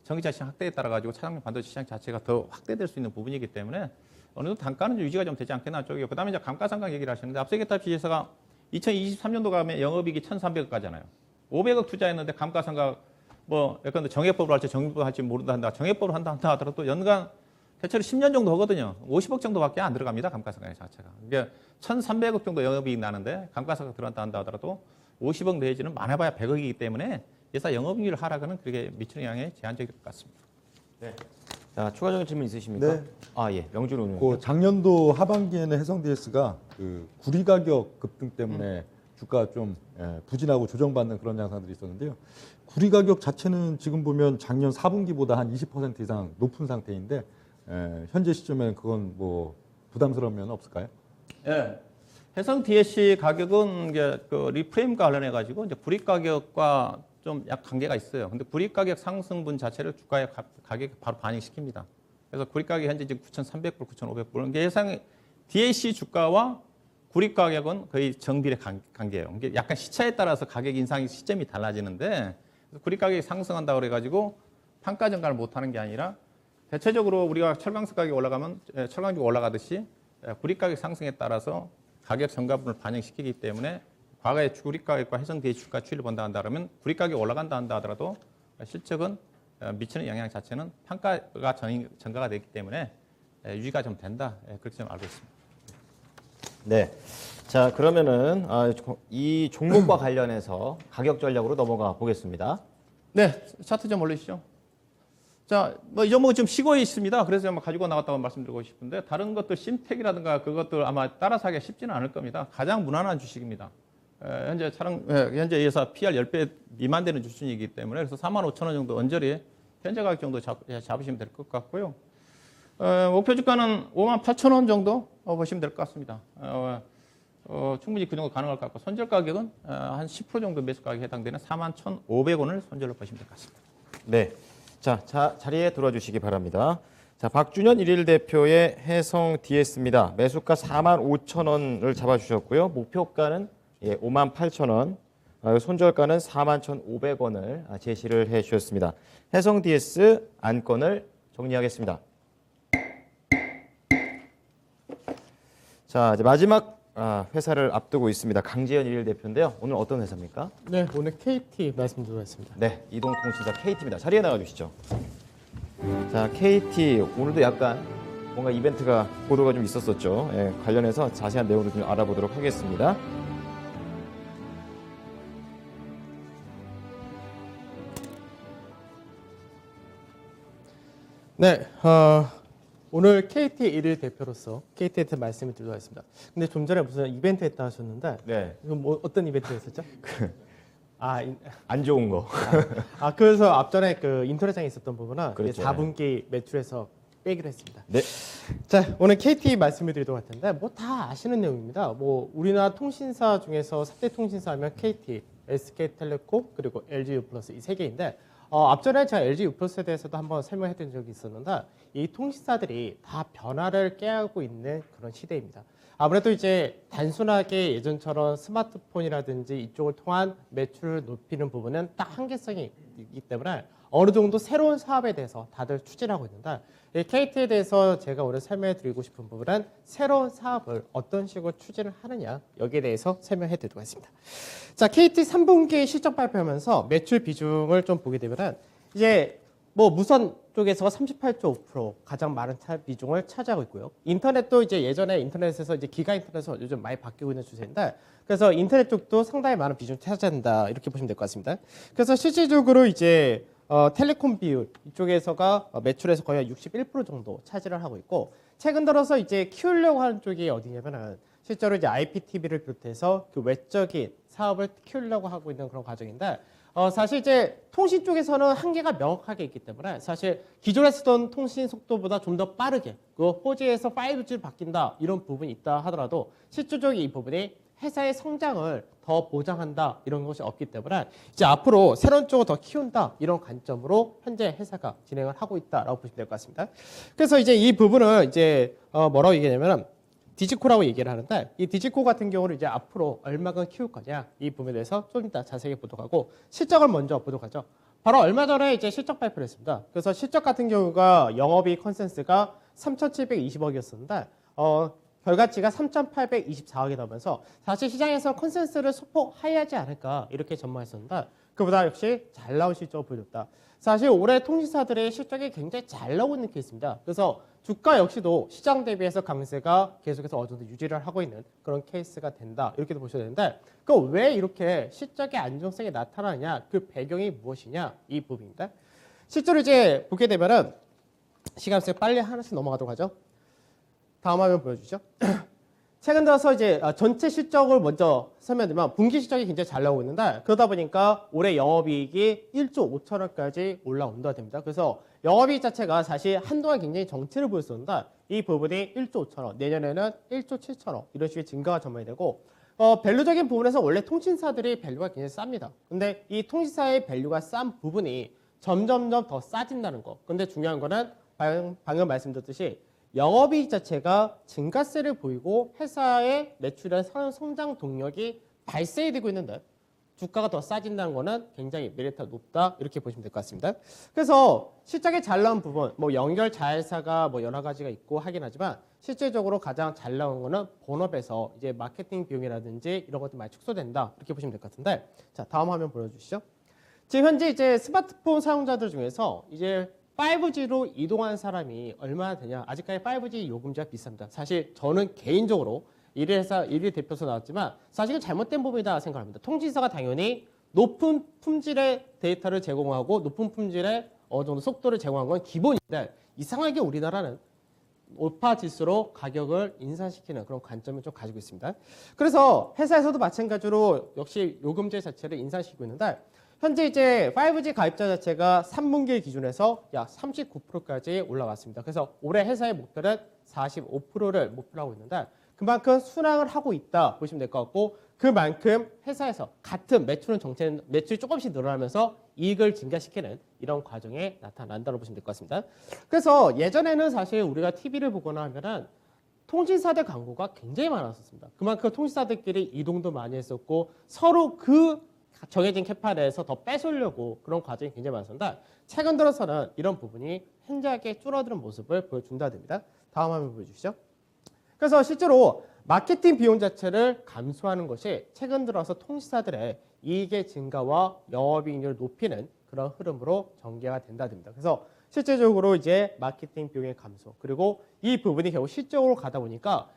전기차 시장 확대에 따라 가지고 차량용 반도체 시장 자체가 더 확대될 수 있는 부분이기 때문에 어느 정도 단가는 유지가 좀 되지 않겠나 쪽이고 그다음에 이제 감가상각 얘기를 하시는데 앞서 얘기했다시피 회사가 2023년도 가면 영업이익이 1,300억까지잖아요. 500억 투자했는데 감가상각 뭐 약간 정액법으로 할지 정액법으로 할지 모른다 한다. 정액법으로 한다 하더라도 연간 대체로 10년 정도 하거든요. 50억 정도밖에 안 들어갑니다. 감가상각 자체가. 이게 1,300억 정도 영업이익 나는데 감가상각 들어간다 한다 하더라도 50억 내지는 많아봐야 100억이기 때문에 회사 영업이익 하락은 그렇게 미치는 영향이 제한적일 것 같습니다. 네. 자, 추가적인 질문 있으십니까? 네. 아, 예. 명준 의원. 그 작년도 하반기에는 해성 DS가 그 구리 가격 급등 때문에 주가 좀 부진하고 조정받는 그런 양상들이 있었는데요. 구리 가격 자체는 지금 보면 작년 4분기보다 한 20% 이상 높은 상태인데 현재 시점에는 그건 뭐 부담스러운 면은 없을까요? 예. 해성 DSC 가격은 이제 그 리프레임과 관련해 가지고 이제 구리 가격과 좀 약 관계가 있어요. 근데 구리 가격 상승분 자체를 주가의 가격에 바로 반영시킵니다. 그래서 구리 가격 현재 지금 9,300불, 9,500불. 이게 해상 DSC 주가와 구리 가격은 거의 정비례 관계예요. 이게 약간 시차에 따라서 가격 인상 시점이 달라지는데 구리 가격이 상승한다 그래 가지고 판가 전가를 못 하는 게 아니라 대체적으로 우리가 철강석 가격이 올라가면 철강주가 올라가듯이 구리 가격 상승에 따라서 가격 전가분을 반영시키기 때문에 과거에 구리 가격과 해성 DSC 주가 추이를 본다 한다면 구리 가격이 올라간다 한다 하더라도 실적은 미치는 영향 자체는 판가가 전가가 되기 때문에 유지가 좀 된다. 그렇게 좀 알고 있습니다. 네. 자, 그러면은 이 종목과 관련해서 가격 전략으로 넘어가 보겠습니다. 네, 차트 좀 올리시죠. 자, 뭐 이 종목은 좀 쉬고 있습니다. 그래서 한번 가지고 나갔다고 말씀드리고 싶은데 다른 것들 심텍이라든가 그것들 아마 따라서 하기가 쉽지는 않을 겁니다. 가장 무난한 주식입니다. 현재 현재 회사 PR 10배 미만 되는 수준이기 때문에 그래서 45,000원 정도 언저리 현재 가격 정도 잡으시면 될 것 같고요. 목표 주가는 58,000원 정도 보시면 될 것 같습니다. 충분히 그 정도 가능할 것 같고 손절 가격은 한 10% 정도 매수 가격에 해당되는 41,500원을 손절로 보시면 될 것 같습니다. 네. 자, 자리에 들어주시기 바랍니다. 자, 박준현 일일 대표의 해성 DS입니다. 매수가 45,000원을 잡아주셨고요. 목표가는 58,000원, 손절가는 41,500원을 제시를 해주셨습니다. 해성 DS 안건을 정리하겠습니다. 자, 이제 마지막 회사를 앞두고 있습니다. 강재현 일일 대표인데요. 오늘 어떤 회사입니까? 네, 오늘 KT 말씀드리겠습니다. 네, 이동통신사 KT입니다. 자리에 나가주시죠. 자, KT 오늘도 약간 뭔가 이벤트가 보도가 좀 있었었죠. 관련해서 자세한 내용을 좀 알아보도록 하겠습니다. 네, 오늘 KT 일일 대표로서 KT한테 말씀을 드리도록 하겠습니다. 근데 좀 전에 무슨 이벤트 했다 하셨는데 네, 이거 뭐 어떤 이벤트였었죠? 안 좋은 거. 그래서 앞전에 그 인터넷상에 있었던 부분은 그렇죠. 4분기 매출에서 빼기로 했습니다. 네, 자, 오늘 KT 말씀을 드리도록 할 텐데 뭐 다 아시는 내용입니다. 뭐 우리나라 통신사 중에서 3대 통신사 하면 KT, SK텔레콤 그리고 LGU 플러스 이 세 개인데 앞전에 제가 LGU 플러스에 대해서도 한번 설명해 드린 적이 있었는데 이 통신사들이 다 변화를 깨하고 있는 그런 시대입니다. 아무래도 이제 단순하게 예전처럼 스마트폰이라든지 이쪽을 통한 매출을 높이는 부분은 딱 한계성이 있기 때문에 어느 정도 새로운 사업에 대해서 다들 추진하고 있는데 이 KT에 대해서 제가 오늘 설명해 드리고 싶은 부분은 새로운 사업을 어떤 식으로 추진을 하느냐 여기에 대해서 설명해 드리도록 하겠습니다. 자, KT 3분기 실적 발표하면서 매출 비중을 좀 보게 되면은 이제 뭐 무선 쪽에서 38.5% 가장 많은 비중을 차지하고 있고요. 인터넷도 이제 예전에 인터넷에서 이제 기가 인터넷에서 요즘 많이 바뀌고 있는 추세인데 그래서 인터넷 쪽도 상당히 많은 비중을 차지한다 이렇게 보시면 될 것 같습니다. 그래서 실질적으로 이제 텔레콤 비율 이쪽에서가 매출에서 거의 61% 정도 차지를 하고 있고 최근 들어서 이제 키우려고 하는 쪽이 어디냐면은 실제로 이제 IPTV를 비롯해서 그 외적인 사업을 키우려고 하고 있는 그런 과정인데 사실 이제 통신 쪽에서는 한계가 명확하게 있기 때문에 사실 기존에 쓰던 통신 속도보다 좀 더 빠르게 그 4G에서 5G로 바뀐다 이런 부분이 있다 하더라도 실질적인 이 부분이 회사의 성장을 더 보장한다 이런 것이 없기 때문에 이제 앞으로 새로운 쪽을 더 키운다 이런 관점으로 현재 회사가 진행을 하고 있다라고 보시면 될 것 같습니다. 그래서 이제 이 부분을 이제 뭐라고 얘기하냐면은 디지코라고 얘기를 하는데 이 디지코 같은 경우는 이제 앞으로 얼마간 키울 거냐 이 부분에 대해서 좀 이따 자세히 보도록 하고 실적을 먼저 보도록 하죠. 바로 얼마 전에 이제 실적 발표를 했습니다. 그래서 실적 같은 경우가 영업이익 컨센서스가 3,720억이었었는데 결과치가 3,824억이 나오면서 사실 시장에서 컨센서스를 소폭하이하지 않을까 이렇게 전망했었는데 그보다 역시 잘 나온 실적을 보여줬다. 사실 올해 통신사들의 실적이 굉장히 잘 나오고 있는 케이스입니다. 그래서 주가 역시도 시장 대비해서 강세가 계속해서 어느 정도 유지를 하고 있는 그런 케이스가 된다. 이렇게도 보셔야 되는데 그럼 왜 이렇게 실적의 안정성이 나타나냐 그 배경이 무엇이냐 이 부분입니다. 실제로 이제 보게 되면은 시간 없어서 빨리 하나씩 넘어가도록 하죠. 다음 화면 보여주시죠. 최근 들어서 이제 전체 실적을 먼저 설명드리면 분기 실적이 굉장히 잘 나오고 있는데 그러다 보니까 올해 영업이익이 1조 5천억까지 올라온다 됩니다. 그래서 영업이익 자체가 사실 한동안 굉장히 정체를 보였었는데 이 부분이 1조 5천억, 내년에는 1조 7천억 이런 식의 증가가 전망이 되고 밸류적인 부분에서 원래 통신사들이 밸류가 굉장히 쌉니다. 근데 이 통신사의 밸류가 싼 부분이 점점점 더 싸진다는 거. 근데 중요한 거는 방금 말씀드렸듯이 영업이익 자체가 증가세를 보이고 회사의 매출의 성장 동력이 발생이 되고 있는데 주가가 더 싸진다는 거는 굉장히 메리트가 높다 이렇게 보시면 될 것 같습니다. 그래서 실적이 잘 나온 부분, 뭐 연결 자회사가 뭐 여러 가지가 있고 하긴 하지만 실질적으로 가장 잘 나온 거는 본업에서 이제 마케팅 비용이라든지 이런 것들이 많이 축소된다 이렇게 보시면 될 것 같은데 자 다음 화면 보여주시죠. 지금 현재 이제 스마트폰 사용자들 중에서 이제 5G로 이동한 사람이 얼마나 되냐. 아직까지 5G 요금제가 비쌉니다. 사실 저는 개인적으로 일일 대표소 나왔지만 사실은 잘못된 부분이다 생각합니다. 통신사가 당연히 높은 품질의 데이터를 제공하고 높은 품질의 어느 정도 속도를 제공한 건 기본인데 이상하게 우리나라는 오파 지수로 가격을 인상시키는 그런 관점을 좀 가지고 있습니다. 그래서 회사에서도 마찬가지로 역시 요금제 자체를 인상시키고 있는데 현재 이제 5G 가입자 자체가 3분기 기준에서 약 39%까지 올라왔습니다. 그래서 올해 회사의 목표는 45%를 목표로 하고 있는데 그만큼 순항을 하고 있다 보시면 될 것 같고 그만큼 회사에서 같은 매출이 조금씩 늘어나면서 이익을 증가시키는 이런 과정에 나타난다고 보시면 될 것 같습니다. 그래서 예전에는 사실 우리가 TV를 보거나 하면은 통신사들 광고가 굉장히 많았었습니다. 그만큼 통신사들끼리 이동도 많이 했었고 서로 그 정해진 캐파 내에서 더 뺏으려고 그런 과정이 굉장히 많았습니다. 최근 들어서는 이런 부분이 현저하게 줄어드는 모습을 보여준다 됩니다. 다음 화면 보여주시죠. 그래서 실제로 마케팅 비용 자체를 감소하는 것이 최근 들어서 통신사들의 이익의 증가와 영업이익률을 높이는 그런 흐름으로 전개가 된다 됩니다. 그래서 실제적으로 이제 마케팅 비용의 감소 그리고 이 부분이 결국 실적으로 가다 보니까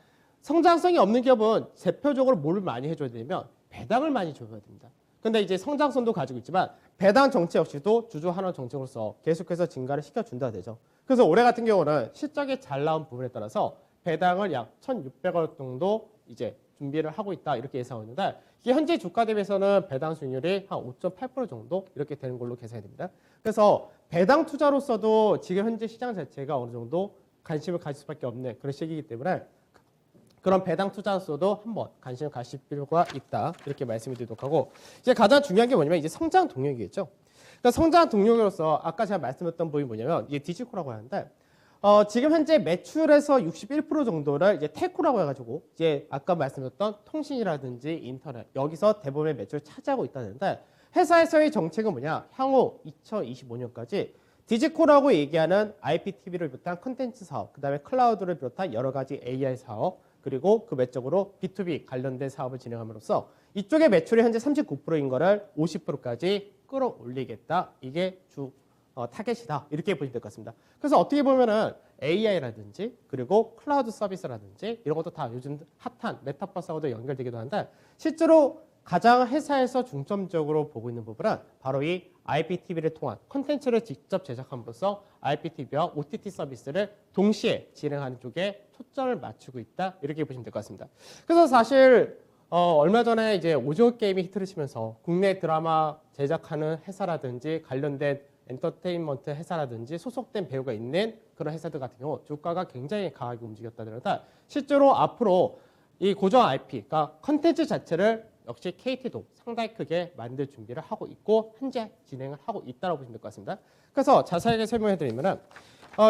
성장성이 없는 기업은 대표적으로 뭘 많이 해줘야 되냐면 배당을 많이 줘야 됩니다. 근데 이제 성장성도 가지고 있지만 배당 정책 역시도 주주 환원 정책으로서 계속해서 증가를 시켜준다 되죠. 그래서 올해 같은 경우는 실적이 잘 나온 부분에 따라서 배당을 약 1,600억 정도 이제 준비를 하고 있다 이렇게 예상하고 있는데 이게 현재 주가 대비해서는 배당 수익률이 한 5.8% 정도 이렇게 되는 걸로 계산이 됩니다. 그래서 배당 투자로서도 지금 현재 시장 자체가 어느 정도 관심을 가질 수밖에 없는 그런 시기이기 때문에 그런 배당 투자로서도 한번 관심을 가실 필요가 있다 이렇게 말씀을 드리도록 하고 이제 가장 중요한 게 뭐냐면 이제 성장 동력이겠죠. 그러니까 성장 동력으로서 아까 제가 말씀드렸던 부분이 뭐냐면 이게 디지코라고 하는데 지금 현재 매출에서 61% 정도를 이제 테코라고 해가지고 이제 아까 말씀드렸던 통신이라든지 인터넷 여기서 대부분의 매출을 차지하고 있다는데 회사에서의 정책은 뭐냐 향후 2025년까지 디지코라고 얘기하는 IPTV를 비롯한 콘텐츠 사업, 그 다음에 클라우드를 비롯한 여러 가지 AI 사업 그리고 그 외적으로 B2B 관련된 사업을 진행함으로써 이쪽의 매출이 현재 39%인 거를 50%까지 끌어올리겠다. 이게 주 타겟이다. 이렇게 보시면 될 것 같습니다. 그래서 어떻게 보면은 AI라든지 그리고 클라우드 서비스라든지 이런 것도 다 요즘 핫한 메타버스하고도 연결되기도 하는데 실제로 가장 회사에서 중점적으로 보고 있는 부분은 바로 이 IPTV를 통한 콘텐츠를 직접 제작함으로써 IPTV와 OTT 서비스를 동시에 진행하는 쪽에 초점을 맞추고 있다 이렇게 보시면 될 것 같습니다. 그래서 사실 얼마 전에 이제 오징어 게임이 히트를 치면서 국내 드라마 제작하는 회사라든지 관련된 엔터테인먼트 회사라든지 소속된 배우가 있는 그런 회사들 같은 경우 주가가 굉장히 강하게 움직였다 그러다 실제로 앞으로 이 고정 IP, 그러니까 컨텐츠 자체를 역시 KT도 상당히 크게 만들 준비를 하고 있고 현재 진행을 하고 있다고 보시면 될 것 같습니다. 그래서 자세하게 설명해 드리면은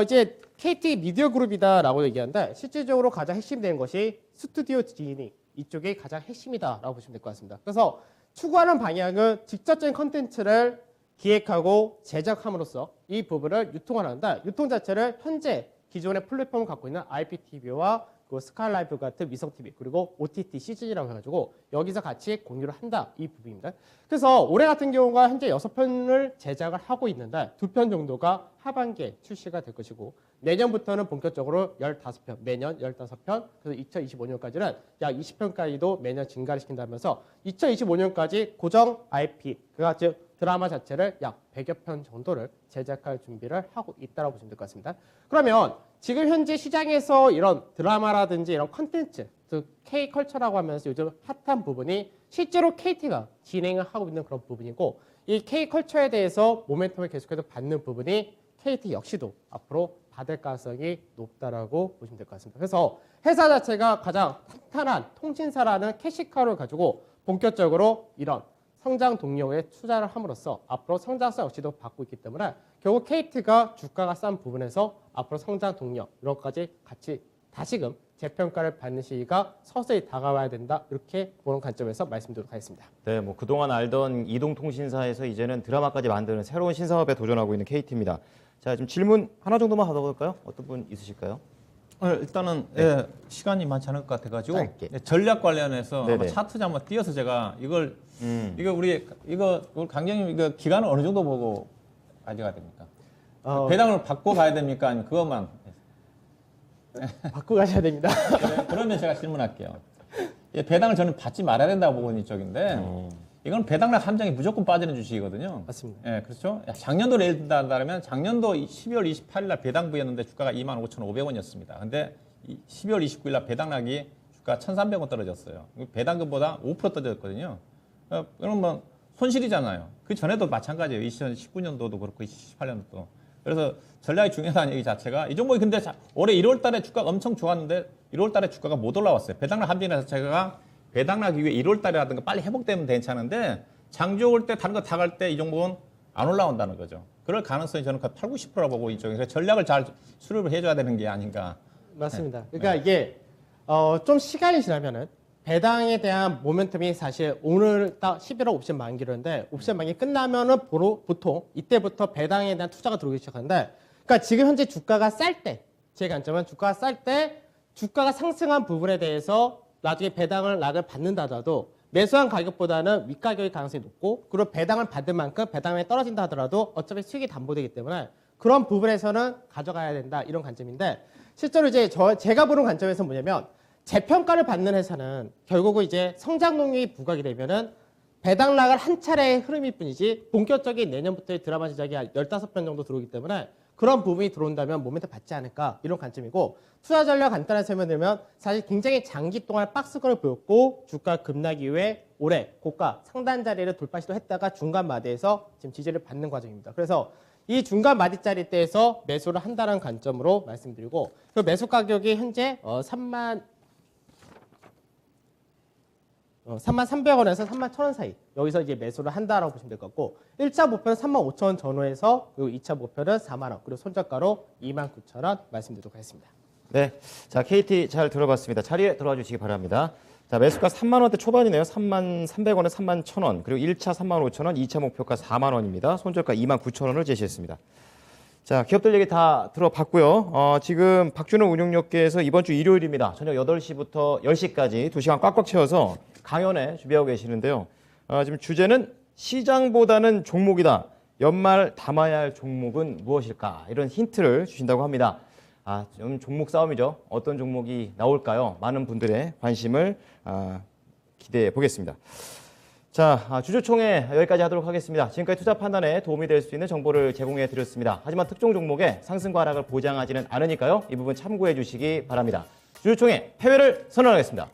이제 KT 미디어 그룹이다라고 얘기하는데 실질적으로 가장 핵심된 것이 스튜디오 디즈니 이쪽이 가장 핵심이다라고 보시면 될 것 같습니다. 그래서 추구하는 방향은 직접적인 컨텐츠를 기획하고 제작함으로써 이 부분을 유통하는데 유통 자체를 현재 기존의 플랫폼을 갖고 있는 IPTV와 그 스카이라이브 같은 위성 TV 그리고 OTT 시즌이라고 해가지고 여기서 같이 공유를 한다 이 부분입니다. 그래서 올해 같은 경우가 현재 6편을 제작을 하고 있는데 2편 정도가 하반기에 출시가 될 것이고 내년부터는 본격적으로 15편 매년 15편 그래서 2025년까지는 약 20편까지도 매년 증가를 시킨다면서 2025년까지 고정 IP 그가 즉 드라마 자체를 약 100여 편 정도를 제작할 준비를 하고 있다고 보시면 될 것 같습니다. 그러면 지금 현재 시장에서 이런 드라마라든지 이런 컨텐츠, 즉 K컬처라고 하면서 요즘 핫한 부분이 실제로 KT가 진행을 하고 있는 그런 부분이고 이 K컬처에 대해서 모멘텀을 계속해서 받는 부분이 KT 역시도 앞으로 받을 가능성이 높다라고 보시면 될 것 같습니다. 그래서 회사 자체가 가장 탄탄한 통신사라는 캐시카우를 가지고 본격적으로 이런 성장 동력에 투자를 함으로써 앞으로 성장성 역시도 받고 있기 때문에 결국 KT가 주가가 싼 부분에서 앞으로 성장 동력 이런 것까지 같이 다시금 재평가를 받는 시기가 서서히 다가와야 된다 이렇게 보는 관점에서 말씀드리도록 하겠습니다. 네, 뭐 그동안 알던 이동통신사에서 이제는 드라마까지 만드는 새로운 신사업에 도전하고 있는 KT입니다. 자, 지금 질문 하나 정도만 받아볼까요? 어떤 분 있으실까요? 일단은 예, 시간이 많지 않을 것 같아가지고 짧게. 예, 전략 관련해서 네네. 한번 차트 한번 띄어서 제가 이걸 우리 강경님 이거 기간은 어느 정도 보고 가져가야 됩니까? 배당을 받고 가야 됩니까? 아니면 그것만? 받고 가셔야 됩니다. 그러면 제가 질문할게요. 예, 배당을 저는 받지 말아야 된다고 보고 있는 쪽인데 이건 배당락 함정이 무조건 빠지는 주식이거든요. 맞습니다. 예, 그렇죠. 작년도를 예를 든다면 작년도 12월 28일 날 배당부였는데 주가가 25,500원이었습니다. 근데 12월 29일 날 배당락이 주가 1,300원 떨어졌어요. 배당금보다 5% 떨어졌거든요. 그럼 뭐 손실이잖아요. 그 전에도 마찬가지예요. 2019년도도 그렇고 2018년도도. 그래서 전략이 중요하다는 얘기 자체가 이 종목이 근데 올해 1월 달에 주가가 엄청 좋았는데 1월 달에 주가가 못 올라왔어요. 배당락 함정이라서 제가 배당락 이후에 1월 달이라든가 빨리 회복되면 괜찮은데 장주 올 때 다른 거 다 갈 때 이 종목은 안 올라온다는 거죠. 그럴 가능성이 저는 거의 80~90%라고 보고 이쪽에 그래서 전략을 잘 수립을 해줘야 되는 게 아닌가. 맞습니다. 그러니까 이게 좀 시간이 지나면은 배당에 대한 모멘텀이 사실 오늘 딱 11월 옵션 만기로인데 옵션 만기 끝나면은 보통 이때부터 배당에 대한 투자가 들어오기 시작하는데 그러니까 지금 현재 주가가 쌀 때 제 관점은 주가가 쌀 때 주가가 상승한 부분에 대해서 나중에 배당을 락을 받는다 하더라도 매수한 가격보다는 윗가격의 가능성이 높고 그리고 배당을 받을 만큼 배당이 떨어진다 하더라도 어차피 수익이 담보되기 때문에 그런 부분에서는 가져가야 된다 이런 관점인데 실제로 이제 제가 보는 관점에서 뭐냐면 재평가를 받는 회사는 결국은 이제 성장 동력이 부각이 되면은 배당락을 한 차례의 흐름일 뿐이지 본격적인 내년부터의 드라마 제작이 한 15편 정도 들어오기 때문에 그런 부분이 들어온다면 모멘텀 받지 않을까 이런 관점이고 투자 전략 간단하게 설명드리면 사실 굉장히 장기 동안 박스권을 보였고 주가 급락 이후에 올해 고가 상단 자리를 돌파 시도했다가 중간 마디에서 지금 지지를 받는 과정입니다. 그래서 이 중간 마디짜리 때에서 매수를 한다는 관점으로 말씀드리고 그 매수 가격이 현재 33,300원에서 31,000원 사이 여기서 이제 매수를 한다라고 보시면 될 것 같고 1차 목표는 35,000원 전후에서 그리고 2차 목표는 4만 원 그리고 손절가로 29,000원 말씀드리도록 하겠습니다. 네, 자 KT 잘 들어봤습니다. 자리에 들어와 주시기 바랍니다. 자 매수가 3만 원대 초반이네요. 3,300원에 31,000원 그리고 1차 35,000원, 2차 목표가 4만 원입니다. 손절가 29,000원을 제시했습니다. 자 기업들 얘기 다 들어봤고요. 지금 박준호 운용역계에서 이번 주 일요일입니다. 저녁 8시부터 10시까지 2시간 꽉꽉 채워서 강연회 준비하고 계시는데요. 지금 주제는 시장보다는 종목이다. 연말 담아야 할 종목은 무엇일까? 이런 힌트를 주신다고 합니다. 좀 종목 싸움이죠. 어떤 종목이 나올까요? 많은 분들의 관심을 기대해 보겠습니다. 자, 주주총회 여기까지 하도록 하겠습니다. 지금까지 투자 판단에 도움이 될 수 있는 정보를 제공해 드렸습니다. 하지만 특정 종목의 상승과 하락을 보장하지는 않으니까요. 이 부분 참고해 주시기 바랍니다. 주주총회 패배를 선언하겠습니다.